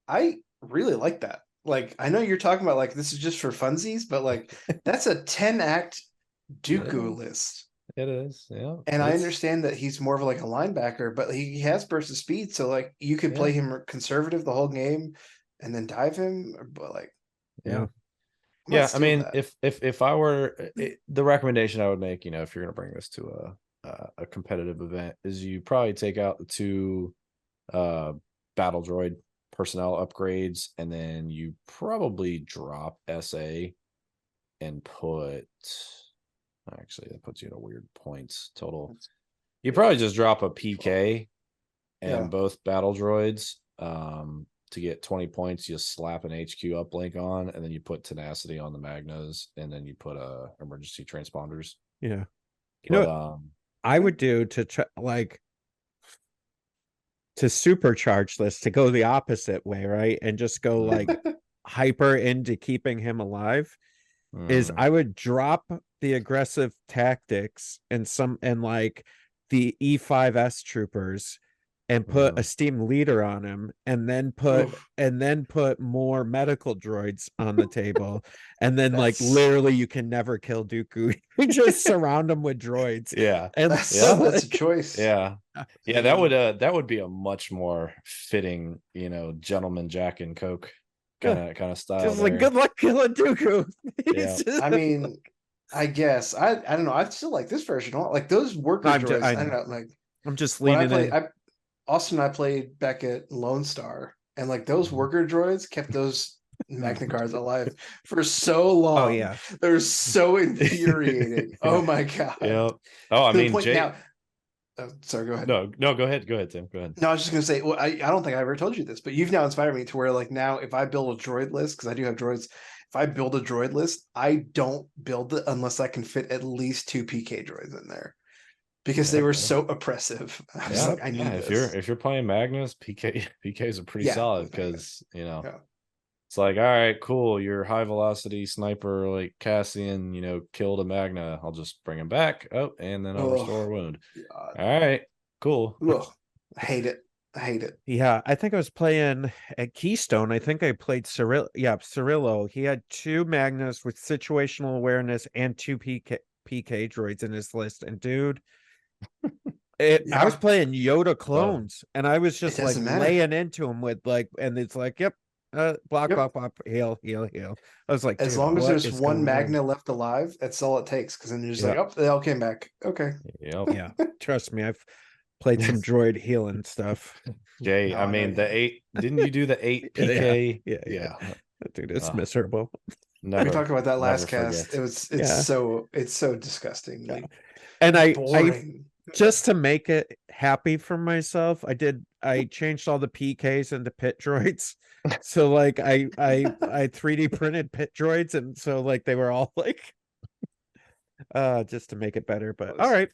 I really like that. Like, I know you're talking about like this is just for funsies, but like that's a 10-act Dooku list. It is, yeah. And I understand that he's more of like a linebacker, but he has burst of speed, so like you could play him conservative the whole game and then dive him, but like I mean, if I were the recommendation I would make, if you're going to bring this to a competitive event, is you probably take out the 2 battle droid personnel upgrades, and then you probably drop SA and put. Actually, that puts you in a weird points total. You probably just drop a PK and both battle droids to get 20 points. You slap an HQ uplink on, and then you put tenacity on the Magnas, and then you put emergency transponders. Yeah, what I would do to to supercharge this, to go the opposite way, right, and just go like hyper into keeping him alive, is I would drop the aggressive tactics and like the E5S troopers and put a steam leader on him, and then put more medical droids on the table, and then like literally you can never kill Dooku. You just surround him with droids. And that's a choice. That would be a much more fitting, gentleman Jack and Coke kind of style. Just like good luck killing Dooku. I mean, I guess I don't know. I still like this version. Like those worker droids. I don't know. Like I'm just leaning in. Austin and I played back at Lone Star, and like those worker droids kept those Magna Guards alive for so long. Oh yeah, they're so infuriating. Oh my god. Yeah. Oh, I mean, Jay. Now, sorry, go ahead. No, go ahead, Tim. Go ahead. No, I was just gonna say, well, I don't think I ever told you this, but you've now inspired me to where like now if I build a droid list, because I do have droids, if I build a droid list, I don't build it unless I can fit at least 2 PK droids in there. because they were so oppressive. I was like, I need this. If you're playing Magnus, PKs are pretty solid because Yeah. it's like, all right, cool. Your high velocity sniper like Cassian, killed a Magna. I'll just bring him back. Oh, and then I'll restore a wound. God. All right, cool. Ugh, I hate it. Yeah, I think I was playing at Keystone. I think I played Cirillo. He had 2 Magnus with situational awareness and 2 PK droids in his list. And dude, I was playing Yoda clones, and I was just like laying into him with and it's like, yep, block, heal. I was like, as long as there's one Magna left alive, that's all it takes. Because then you're just like, oh, they all came back. Okay. Yep. Yeah, trust me, I've played some droid healing stuff. Jay, I mean, the 8, didn't you do the 8 PK? Yeah. Dude, it's miserable. We talked about that last cast. It's so disgusting. Like, and I just to make it happy for myself, I changed all the PKs into pit droids. So like I 3D printed pit droids, and so like they were all like just to make it better. But all right.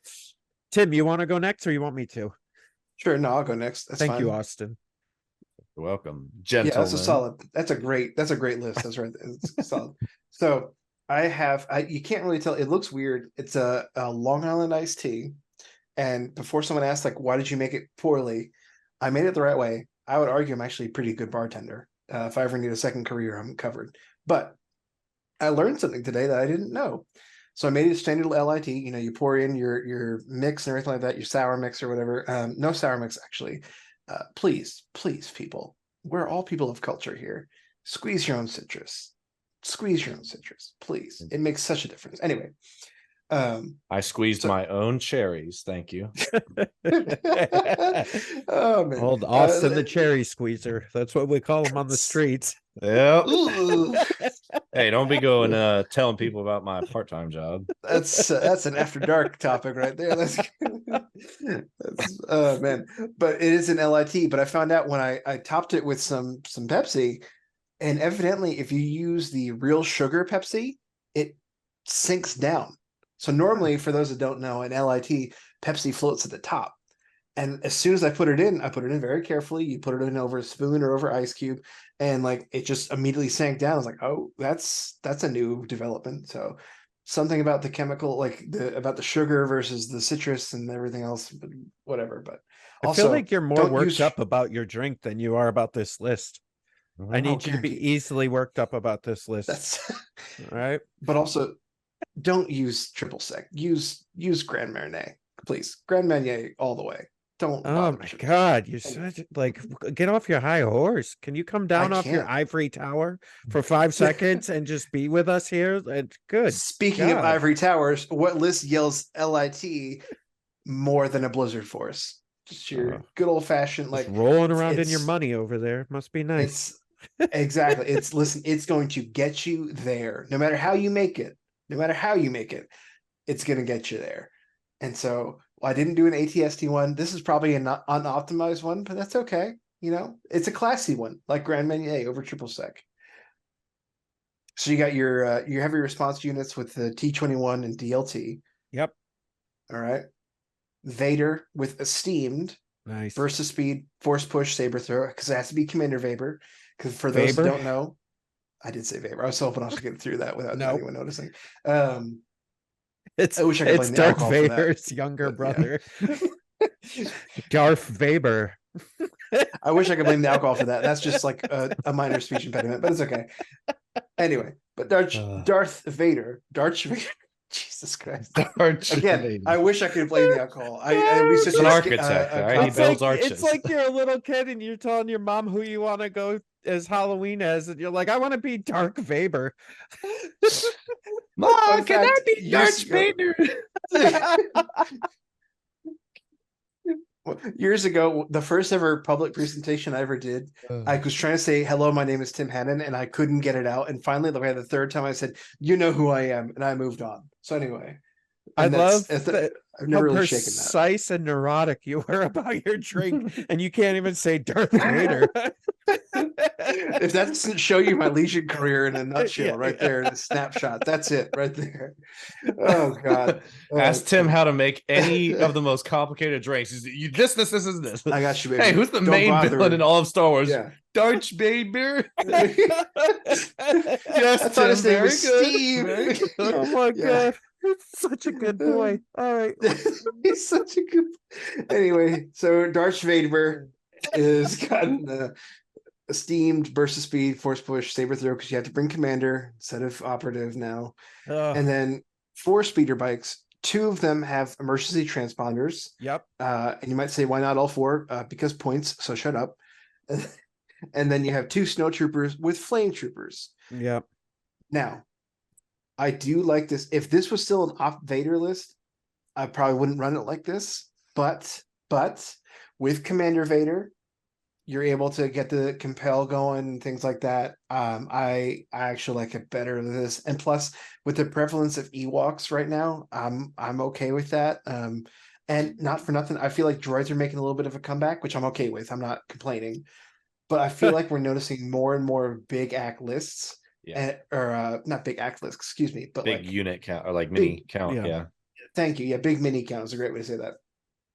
Tim, you want to go next or you want me to? Sure, no, I'll go next. That's Thank fine. you, Austin. You're welcome. Gentlemen. Yeah, that's a great list. That's right. It's solid. So you can't really tell. It looks weird. It's a Long Island iced tea. And before someone asks, like, why did you make it poorly? I made it the right way. I would argue I'm actually a pretty good bartender. If I ever need a second career, I'm covered. But I learned something today that I didn't know. So I made it standard LIT. You pour in your mix and everything like that, your sour mix or whatever. No sour mix, actually. Please, people. We're all people of culture here. Squeeze your own citrus. Please. It makes such a difference. Anyway. I squeezed my own cherries. Thank you. Oh man. Old Austin the cherry squeezer. That's what we call him on the streets. Yeah. Hey, don't be going telling people about my part-time job. That's an after dark topic right there. That's man. But it is an LIT. But I found out when I topped it with some Pepsi, and evidently if you use the real sugar Pepsi, it sinks down. So normally, for those that don't know, in LIT, Pepsi floats at the top. And as soon as I put it in very carefully. You put it in over a spoon or over ice cube, and like it just immediately sank down. I was like, oh, that's a new development. So something about the chemical, like about the sugar versus the citrus and everything else, whatever. But also, I feel like you're more worked up about your drink than you are about this list. I need you to be easily worked up about this list. That's right. But also, don't use triple sec. Use Grand Marnier, please. Grand Marnier all the way. Don't. Oh my God, you're such get off your high horse. Can you come down off your ivory tower for 5 seconds and just be with us here? And good. Speaking of ivory towers, what list yells LIT more than a Blizzard Force? Just your good old fashioned like rolling around in your money over there. Must be nice. Exactly. It's going to get you there. No matter how you make it. It's going to get you there. And so I didn't do an ATST one. This is probably an unoptimized one, but that's okay. It's a classy one, like Grand Marnier over triple sec. So you got your heavy response units with the T21 and DLT. Yep. All right. Vader with Esteemed. Nice. Burst of speed, force push, saber throw, because it has to be Commander Vader. Because for those who don't know, I did say Vader. I was hoping I was get through that without anyone noticing. I wish I could blame Darth Vader's younger brother. Darth Vader. I wish I could blame the alcohol for that. That's just like a minor speech impediment, but it's okay. Anyway, but Darth Vader. Jesus Christ. Again, I wish I could blame the alcohol. He's an architect, right? He builds arches. It's like you're a little kid and you're telling your mom who you want to go as Halloween as, and you're like, I want to be Darth Vader. Mom, can I be Darth Vader? Years ago, the first ever public presentation I ever did, I was trying to say, hello, my name is Tim Hannon, and I couldn't get it out. And finally, the third time I said, you know who I am, and I moved on. So anyway, I love I've never really shaken that. Precise and neurotic you were about your drink, and you can't even say Darth Vader. If that doesn't show you my Legion career in a nutshell, right there in a snapshot, that's it right there. Oh God! Ask Tim how to make any of the most complicated drinks. You this is this. I got you, baby. Hey, who's the main villain in all of Star Wars? Yeah. Darth Vader. Yes, I thought his name was Steve. Oh my God. It's such a good boy. All right. He's such a good. Anyway, so Darth Vader is gotten the esteemed burst of speed, force push, saber throw because you have to bring commander instead of operative now. And then 4 speeder bikes. 2 of them have emergency transponders. Yep. And you might say, why not all 4? Because points. So shut up. And then you have 2 snow troopers with flame troopers. Yep. Now, I do like this. If this was still an off Vader list, I probably wouldn't run it like this. But with Commander Vader, you're able to get the compel going and things like that. I actually like it better than this. And plus, with the prevalence of Ewoks right now, I'm okay with that. And not for nothing, I feel like droids are making a little bit of a comeback, which I'm okay with. I'm not complaining. But I feel like we're noticing more and more big act lists. Yeah. Or not big act lists, excuse me, but big like unit count or like mini count. Yeah. Thank you. Yeah, big mini count is a great way to say that.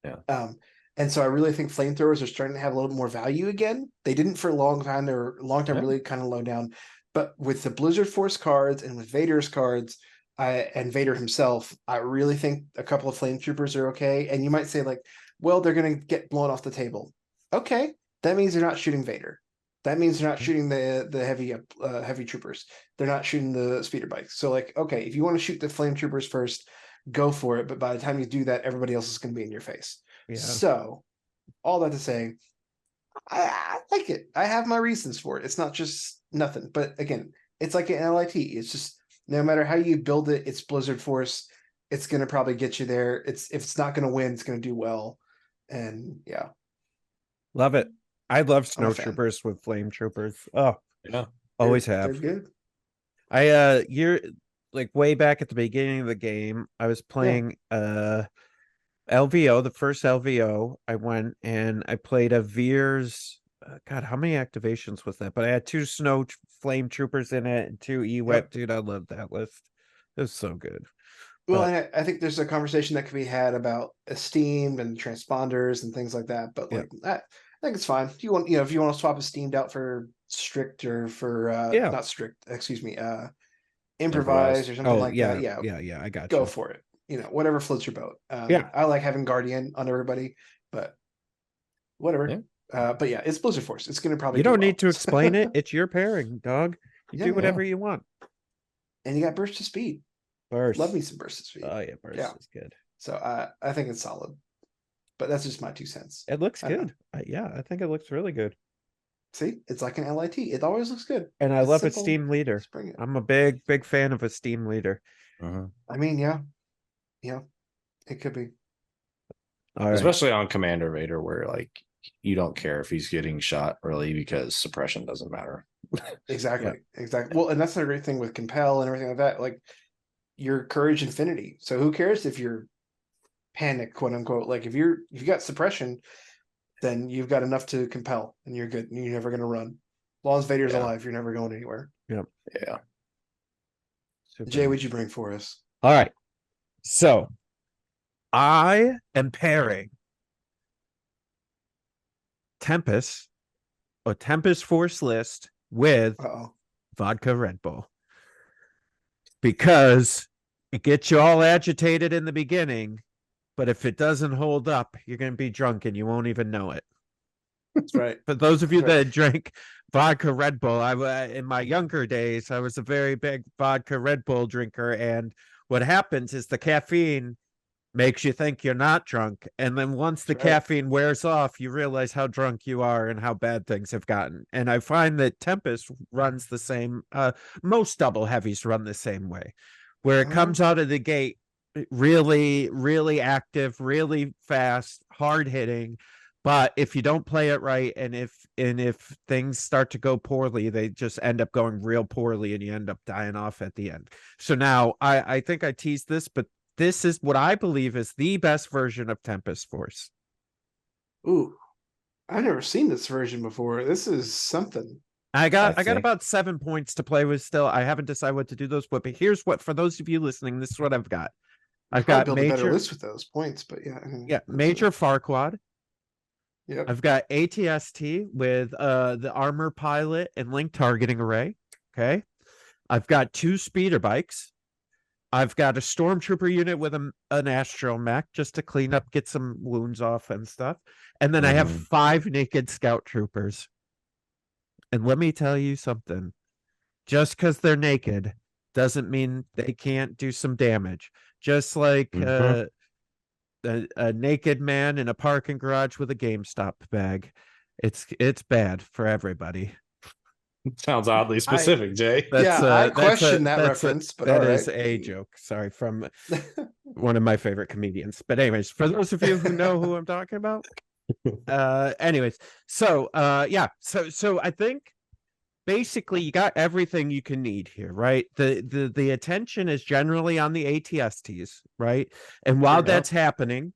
Yeah. And so I really think flamethrowers are starting to have a little more value again. They didn't for a long time. They were really kind of low down. But with the Blizzard Force cards and with Vader's cards, and Vader himself, I really think a couple of flame troopers are okay. And you might say like, well, they're going to get blown off the table. Okay, that means they're not shooting Vader. That means they're not shooting the heavy troopers. They're not shooting the speeder bikes. So like, okay, if you want to shoot the flame troopers first, go for it. But by the time you do that, everybody else is going to be in your face. Yeah. So all that to say, I like it. I have my reasons for it. It's not just nothing. But again, it's like an LIT. It's just no matter how you build it, it's Blizzard Force. It's going to probably get you there. If it's not going to win, it's going to do well. And yeah. Love it. I love snow troopers with flame troopers. Oh, yeah. Always have. They're good. You're like way back at the beginning of the game, I was playing LVO, the first LVO. I went and I played a Veers. God, how many activations was that? But I had 2 snow flame troopers in it and 2 EWET. Yep. Dude, I love that list. It was so good. Well, I think there's a conversation that could be had about esteemed and transponders and things like that. But like I think it's fine. If you want to swap esteemed out for strict or for not strict, excuse me, improvise or something like that. Yeah, I got you. Go for it. Whatever floats your boat. I like having Guardian on everybody, but whatever. Yeah. But yeah, it's Blizzard Force. It's gonna probably. You don't need to explain it. It's your pairing, dog. You do whatever you want. And you got burst of speed. Burst. Love me some burst of speed. Oh yeah, burst is good. So I think it's solid. But that's just my 2 cents. It looks good. I think it looks really good. See, it's like an LIT. It always looks good. And I love Esteem Leader. I'm a big fan of Esteem Leader. I mean, yeah, it could be. Especially on Commander Vader, where like you don't care if he's getting shot early because suppression doesn't matter. Exactly. Well, and that's the great thing with Compel and everything like that. Like your Courage Infinity. So who cares if you're panic, quote unquote? Like if you got suppression, then you've got enough to compel and you're good. You're never going to run. As long as Vader's alive, you're never going anywhere. Yeah. Jay, what'd you bring for us? All right. So I am pairing Tempest Force list with vodka Red Bull because it gets you all agitated in the beginning. But if it doesn't hold up, you're going to be drunk and you won't even know it. That's right. For those of you that drink vodka Red Bull, in my younger days, I was a very big vodka Red Bull drinker. And what happens is the caffeine makes you think you're not drunk. And then once the caffeine wears off, you realize how drunk you are and how bad things have gotten. And I find that Tempest runs the same. Most double heavies run the same way, where it comes out of the gate really, really active, really fast, hard hitting. But if you don't play it right, and if things start to go poorly, they just end up going real poorly and you end up dying off at the end. So now I think I teased this, but this is what I believe is the best version of Tempest Force. Ooh, I've never seen this version before. This is something. I got about 7 points to play with still. I haven't decided what to do those, but here's what, for those of you listening, this is what I've got. I've got build a better list with those points, but yeah. Major Farquaad. Yep. I've got ATST with the armor pilot and link targeting array. Okay. I've got 2 speeder bikes. I've got a stormtrooper unit with an astromech just to clean up, get some wounds off and stuff. And then I have 5 naked scout troopers. And let me tell you something. Just because they're naked doesn't mean they can't do some damage. Just like a naked man in a parking garage with a GameStop bag. It's bad for everybody. Sounds oddly specific, Jay. I question that reference, but that is a joke. Sorry, from one of my favorite comedians. But anyways, for those of you who know who I'm talking about, anyways, so so I think basically you got everything you can need here, right? The attention is generally on the ATSTs, right? And while that's happening,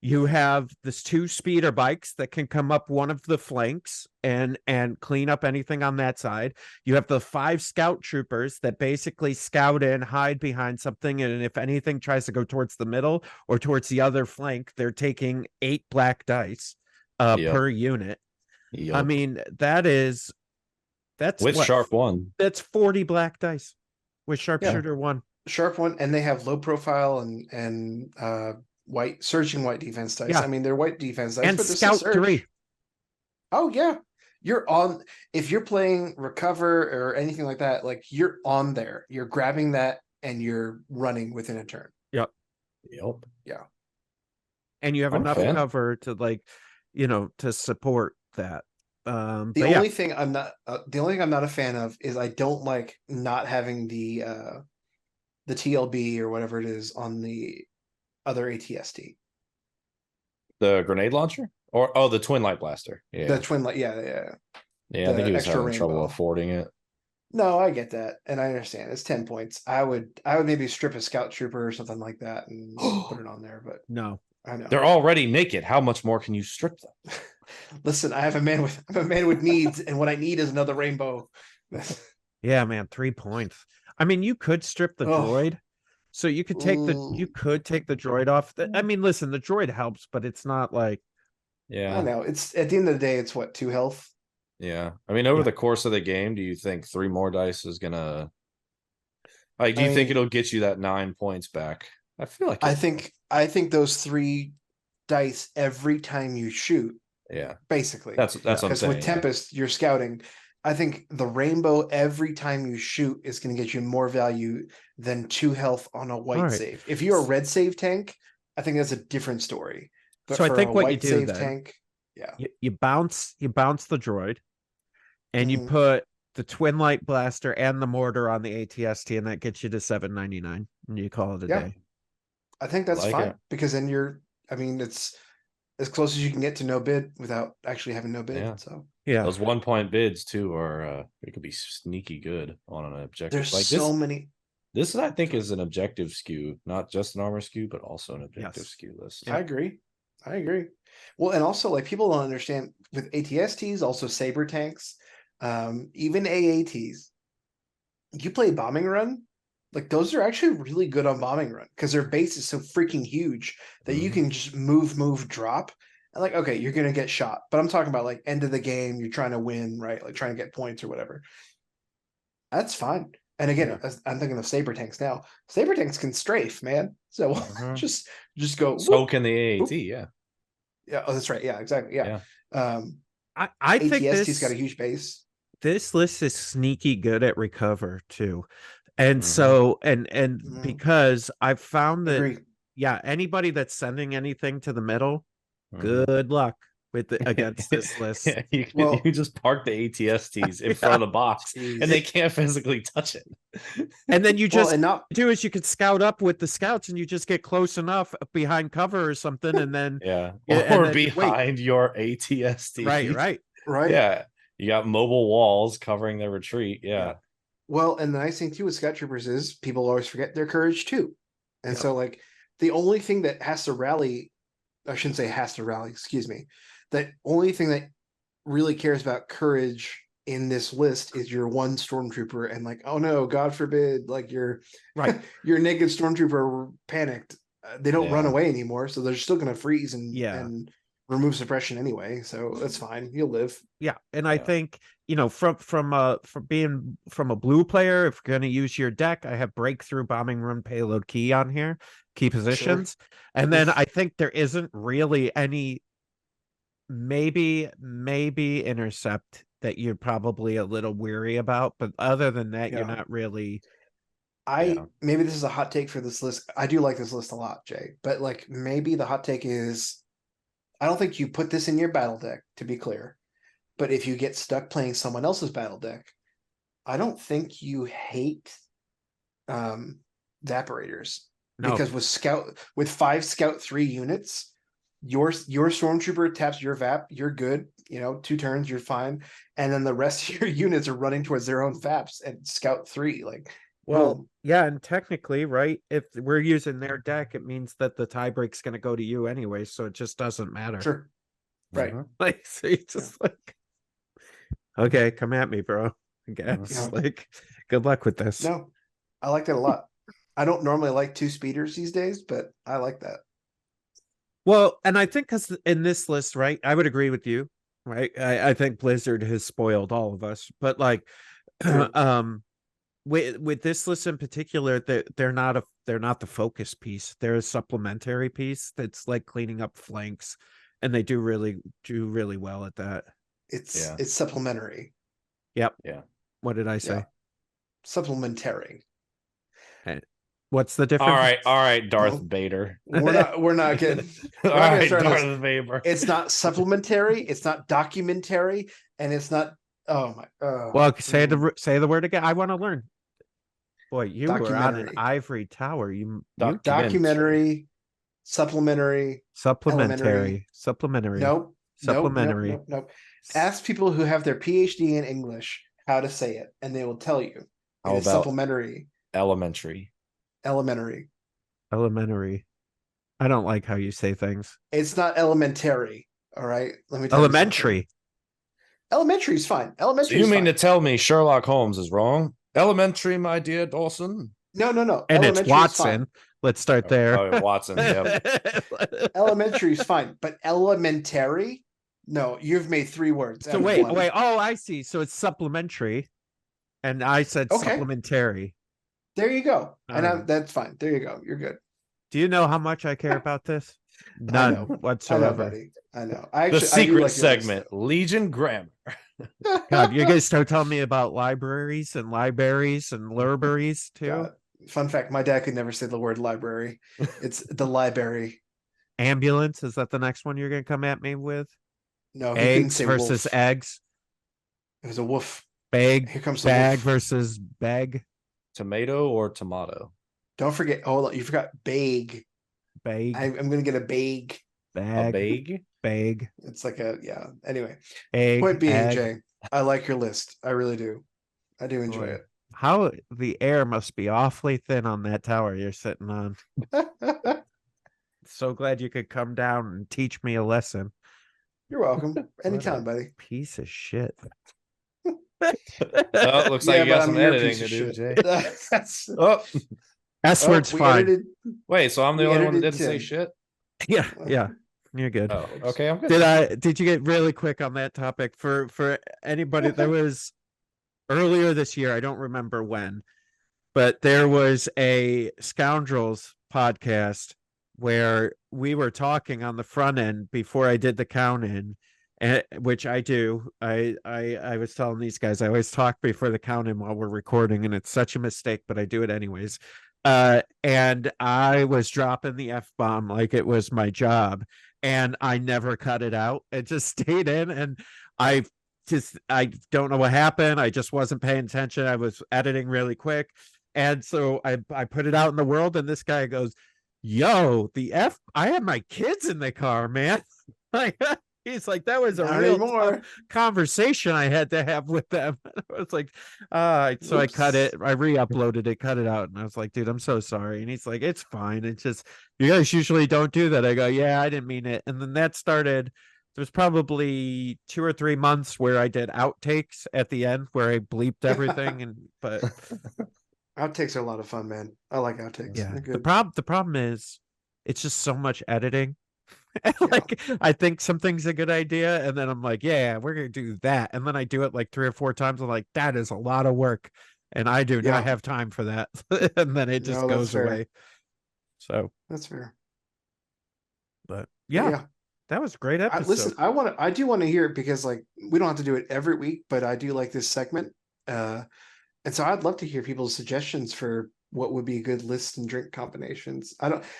you have this 2 speeder bikes that can come up one of the flanks and clean up anything on that side. You have the 5 scout troopers that basically scout in, hide behind something, and if anything tries to go towards the middle or towards the other flank, they're taking 8 black dice per unit. Yep. I mean, that's with what, sharp 1. That's 40 black dice with sharpshooter 1. Sharp 1, and they have low profile and surging white defense dice. I mean, they're white defense dice, and but scout 3. Oh yeah, you're on. If you're playing recover or anything like that, like you're on there. You're grabbing that and you're running within a turn. Yep. Yeah. And you have enough cover to to support that. The only thing I'm not a fan of is I don't like not having the TLB or whatever it is on the other ATST. The grenade launcher? Or the twin light blaster. Yeah. The twin light, yeah. Yeah, I think he was having trouble affording it. No, I get that. And I understand. It's 10 points. I would maybe strip a scout trooper or something like that and put it on there, but no. I know. They're already naked. How much more can you strip them? Listen, I'm a man with needs, and what I need is another rainbow. Yeah, man, 3 points. I mean, you could strip the droid. So you could take the droid off. I mean, listen, the droid helps, but it's not like. Yeah, I know. It's at the end of the day, it's what, 2 health. Yeah, I mean, over the course of the game, do you think 3 more dice is gonna? Like, do you think it'll get you that 9 points back? I feel like I think those 3 dice every time you shoot. Yeah, basically. That's what I'm saying. Because with Tempest, you're scouting. I think the rainbow every time you shoot is going to get you more value than 2 health on a white save. If you're a red save tank, I think that's a different story. But so I think what you do then, tank, you bounce the droid, and you put the twin light blaster and the mortar on the ATST, and that gets you to 799, and you call it a day. I think that's fine because then it's as close as you can get to no bid without actually having no bid. Yeah. So those 1 point bids too are it could be sneaky good on an objective. There's like so many. This I think is an objective skew, not just an armor skew, but also an objective skew list. I agree. Well, and also like people don't understand with ATSTs, also saber tanks, even AATs. You play bombing run, like those are actually really good on bombing run because their base is so freaking huge that you can just move, drop. And like, okay, you're gonna get shot. But I'm talking about like end of the game, you're trying to win, right? Like trying to get points or whatever. That's fine. And again, I'm thinking of saber tanks now. Saber tanks can strafe, man. So just go. So can the AAT, yeah. Yeah. Oh, that's right. Yeah, exactly. Yeah. I think ATST's got a huge base. This list is sneaky good at recover too. And so, and because I've found that, anybody that's sending anything to the middle, good luck with against this list. You just park the ATSTs in front of the box, and they can't physically touch it. And then you just do is you could scout up with the scouts, and you just get close enough behind cover or something, and then or behind your ATST. Right. Yeah, you got mobile walls covering their retreat. Yeah. Well, and the nice thing too with scout troopers is people always forget their courage too, and so like the only thing that has to rally, I shouldn't say has to rally, excuse me. The only thing that really cares about courage in this list is your one stormtrooper, and like, oh no, God forbid, like your your naked stormtrooper panicked. They don't run away anymore, so they're still going to freeze and remove suppression anyway. So that's fine. You'll live. Yeah, and I think from being from a blue player, if you're going to use your deck, I have breakthrough, bombing run, payload, key on here, key positions, and then I think there isn't really any. Maybe intercept that you're probably a little weary about, but other than that, you're not really. Maybe this is a hot take for this list. I do like this list a lot, Jay, but like maybe the hot take is, I don't think you put this in your battle deck, to be clear, but if you get stuck playing someone else's battle deck, I don't think you hate Vaporators. No. Because with 5 Scout 3 units, your stormtrooper taps your Vap, you're good. 2 turns, you're fine, and then the rest of your units are running towards their own Vaps and Scout 3. Like, well, yeah, and technically, right, if we're using their deck, it means that the tiebreak's going to go to you anyway, so it just doesn't matter. Sure. Right. Like, so you just like, okay, come at me, bro. I guess. Like, good luck with this. No, I like that a lot. I don't normally like 2 speeders these days, but I like that. Well, and I think because in this list, right, I would agree with you, right? I think Blizzard has spoiled all of us, but like, with this list in particular, they're not the focus piece. They're a supplementary piece that's like cleaning up flanks, and they do really well at that. It's supplementary. Yep. Yeah. What did I say? Yeah. Supplementary. What's the difference? All right, Darth Vader. We're not getting. All right, Darth Vader. It's not supplementary. It's not documentary, and it's not. Oh my. Well, say the word again. I want to learn. Boy, you were on an ivory tower. Documentary, supplementary. Supplementary. Nope. Supplementary. Nope. Ask people who have their PhD in English how to say it, and they will tell you. How about supplementary? Elementary. I don't like how you say things. It's not elementary. All right. Let me tell elementary. You elementary is fine. Elementary. So you mean to tell me Sherlock Holmes is wrong? Elementary, my dear Dawson. No. And it's Watson. Let's start there. Oh, Watson. Yeah. Elementary is fine, but elementary? No, you've made 3 words. So wait. Oh, I see. So it's supplementary, and I said supplementary. There you go. And that's fine. There you go. You're good. Do you know how much I care about this? None whatsoever. I know. The secret segment, Legion Grammar. God, you guys start telling me about libraries and libraries too. God. Fun fact, my dad could never say the word library. It's the library. Ambulance, is that the next one you're going to come at me with? No, eggs versus wolf. Eggs. It was a wolf. Bag. Here comes bag versus bag. Tomato or tomato? Don't forget. Oh, you forgot bag. Bag. I'm going to get a bag. Bag. A bag? Bag. It's like a, Anyway. Egg, point being, egg. Jay, I like your list. I really do. I do enjoy it. How the air must be awfully thin on that tower you're sitting on. So glad you could come down and teach me a lesson. You're welcome. Anytime, buddy. Piece of shit. Well, it looks like you got some editing to do, Jay. S word's fine. Wait, so I'm the only one that didn't say shit? Yeah. You're good. Oh, okay, I'm good. Did you get really quick on that topic? For anybody, there was earlier this year, I don't remember when, but there was a Scoundrels podcast where we were talking on the front end before I did the count in, which I do. I was telling these guys I always talk before the count in while we're recording, and it's such a mistake, but I do it anyways. And I was dropping the F-bomb like it was my job, and I never cut it out. It just stayed in, and I don't know what happened. I just wasn't paying attention. I was editing really quick, and so I put it out in the world, and this guy goes, yo, I have my kids in the car, man. Like, He's like, that was a Not real anymore. tough conversation I had to have with them. I was like, so I cut it, I re-uploaded it, cut it out, and I was like, dude, I'm so sorry. And he's like, it's fine. It's just, you guys usually don't do that. I go, yeah, I didn't mean it. And then that started, there's probably 2 or 3 months where I did outtakes at the end where I bleeped everything. But outtakes are a lot of fun, man. I like outtakes. yeah, the problem is it's just so much editing. Like, I think something's a good idea, and then I'm like, yeah, we're gonna do that, and then I do it like 3 or 4 times. I'm like, that is a lot of work, and I do not have time for that. And then it just goes away. So that's fair. But yeah, that was a great episode. Listen, I do want to hear it, because like, we don't have to do it every week, but I do like this segment. And so I'd love to hear people's suggestions for what would be good list and drink combinations.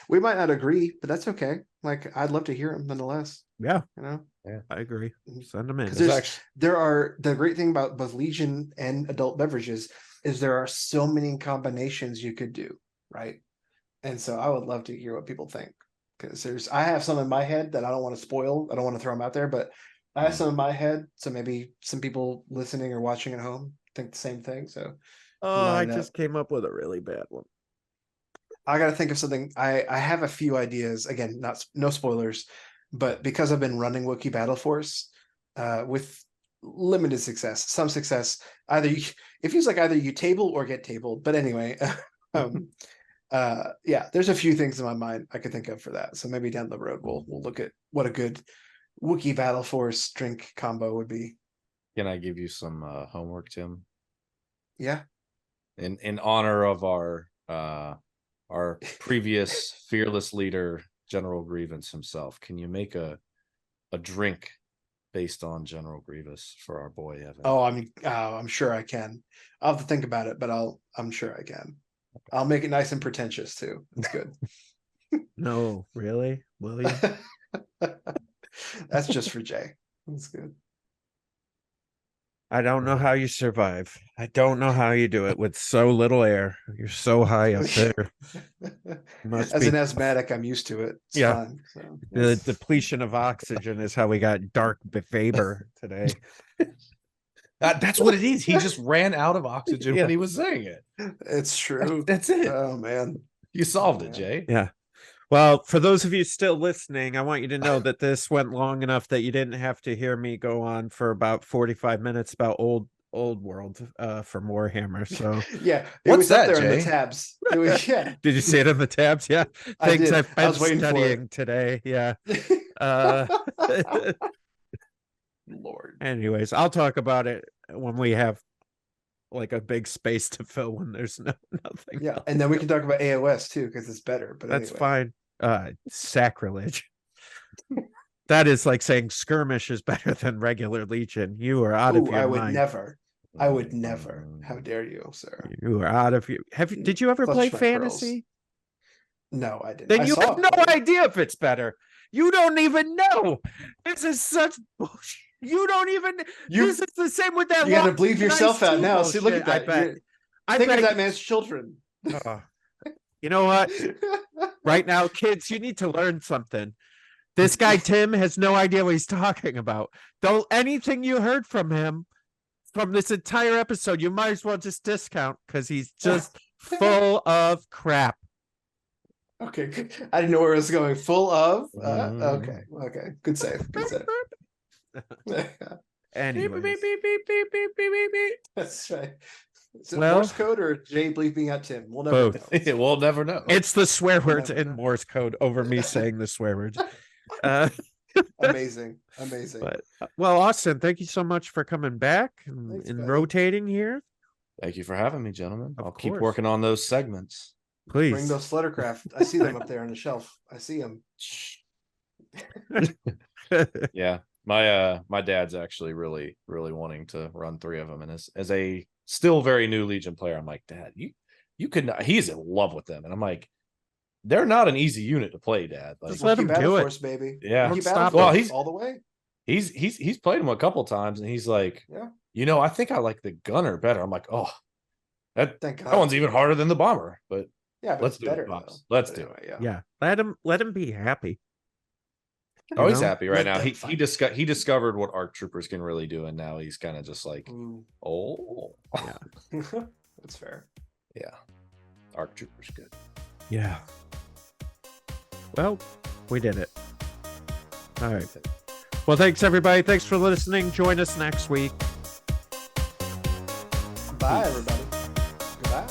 We might not agree, but that's okay. Like, I'd love to hear them nonetheless. Yeah. Yeah, I agree. Send them in. Because the great thing about both Legion and adult beverages is there are so many combinations you could do, right? And so I would love to hear what people think, because I have some in my head that I don't want to spoil. I don't want to throw them out there, but I have some in my head. So maybe some people listening or watching at home think the same thing. So I just came up with a really bad one. I got to think of something. I have a few ideas. Again, no spoilers, but because I've been running Wookiee Battle Force with limited success, some success. It feels like either you table or get tabled. But anyway, yeah, there's a few things in my mind I could think of for that. So maybe down the road we'll look at what a good Wookiee Battle Force drink combo would be. Can I give you some homework, Tim? Yeah. In honor of our previous fearless leader, General Grievous himself, can you make a drink based on General Grievous for our boy Evan? Oh, I'm sure I can. I'll have to think about it, but I'm sure I can. Okay. I'll make it nice and pretentious too. It's good. No, really? Will you? That's just for Jay. That's good. I don't know how you survive. I don't know how you do it with so little air. You're so high up there. As an asthmatic, I'm used to it. It's fine, so. The depletion of oxygen is how we got Dark Faber today. That's what it is. He just ran out of oxygen when he was saying it. It's true. That's it. Oh, man. You solved it, Jay. Yeah. Well, for those of you still listening, I want you to know that this went long enough that you didn't have to hear me go on for about 45 minutes about old world from Warhammer. So yeah, what's that, there Jay? In the tabs. It was, yeah. Did you see it in the tabs? Yeah, things I've been studying for today. Yeah. Lord. Anyways, I'll talk about it when we have like a big space to fill when there's nothing. Yeah, else. And then we can talk about AOS too, because it's better. But that's anyway. fine. Sacrilege. That is like saying skirmish is better than regular Legion. You are out of your mind. I would never. How dare you, sir? You are out of your. Did you ever play fantasy? No, I didn't. Then you have no idea if it's better. You don't even know. This is such bullshit. You don't even. This is the same with that. You got to bleep yourself out now. See, look at that. I think of that man's children. You know what? Right now, kids, you need to learn something. This guy Tim has no idea what he's talking about. Anything you heard from him from this entire episode, you might as well just discount, because he's just full of crap. Okay, I didn't know where it was going. Full of. Okay. Good save. Anyways. That's right. Is it Morse code or Jay bleeping out Tim? We'll never know. We'll never know. It's the swear words in Morse code over me saying the swear words. Amazing. But, well, Austin, thank you so much for coming back and rotating here. Thank you for having me, gentlemen. I'll keep working on those segments. Please bring those Fluttercraft. I see them up there on the shelf. I see them. Yeah, my dad's actually really wanting to run 3 of them, and as a still very new Legion player, I'm like, Dad, you could not. He's in love with them, and I'm like, they're not an easy unit to play, Dad. Like, just let him do it, baby. Yeah, stop. Well, he's all the way. He's played them a couple times, and he's like, yeah, I think I like the gunner better. I'm like, oh, that one's even harder than the bomber, but. Yeah, but let's do it, Pops. Let's do it. Yeah. Let him be happy. Oh, he's happy right now. He discovered what ARC troopers can really do, and now he's kind of just like, oh, yeah. That's fair. Yeah, ARC troopers good. Yeah. Well, we did it. All right. Well, thanks everybody. Thanks for listening. Join us next week. Bye, everybody. Goodbye.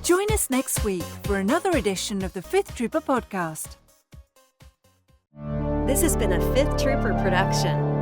Join us next week for another edition of the Fifth Trooper podcast. This has been a Fifth Trooper production.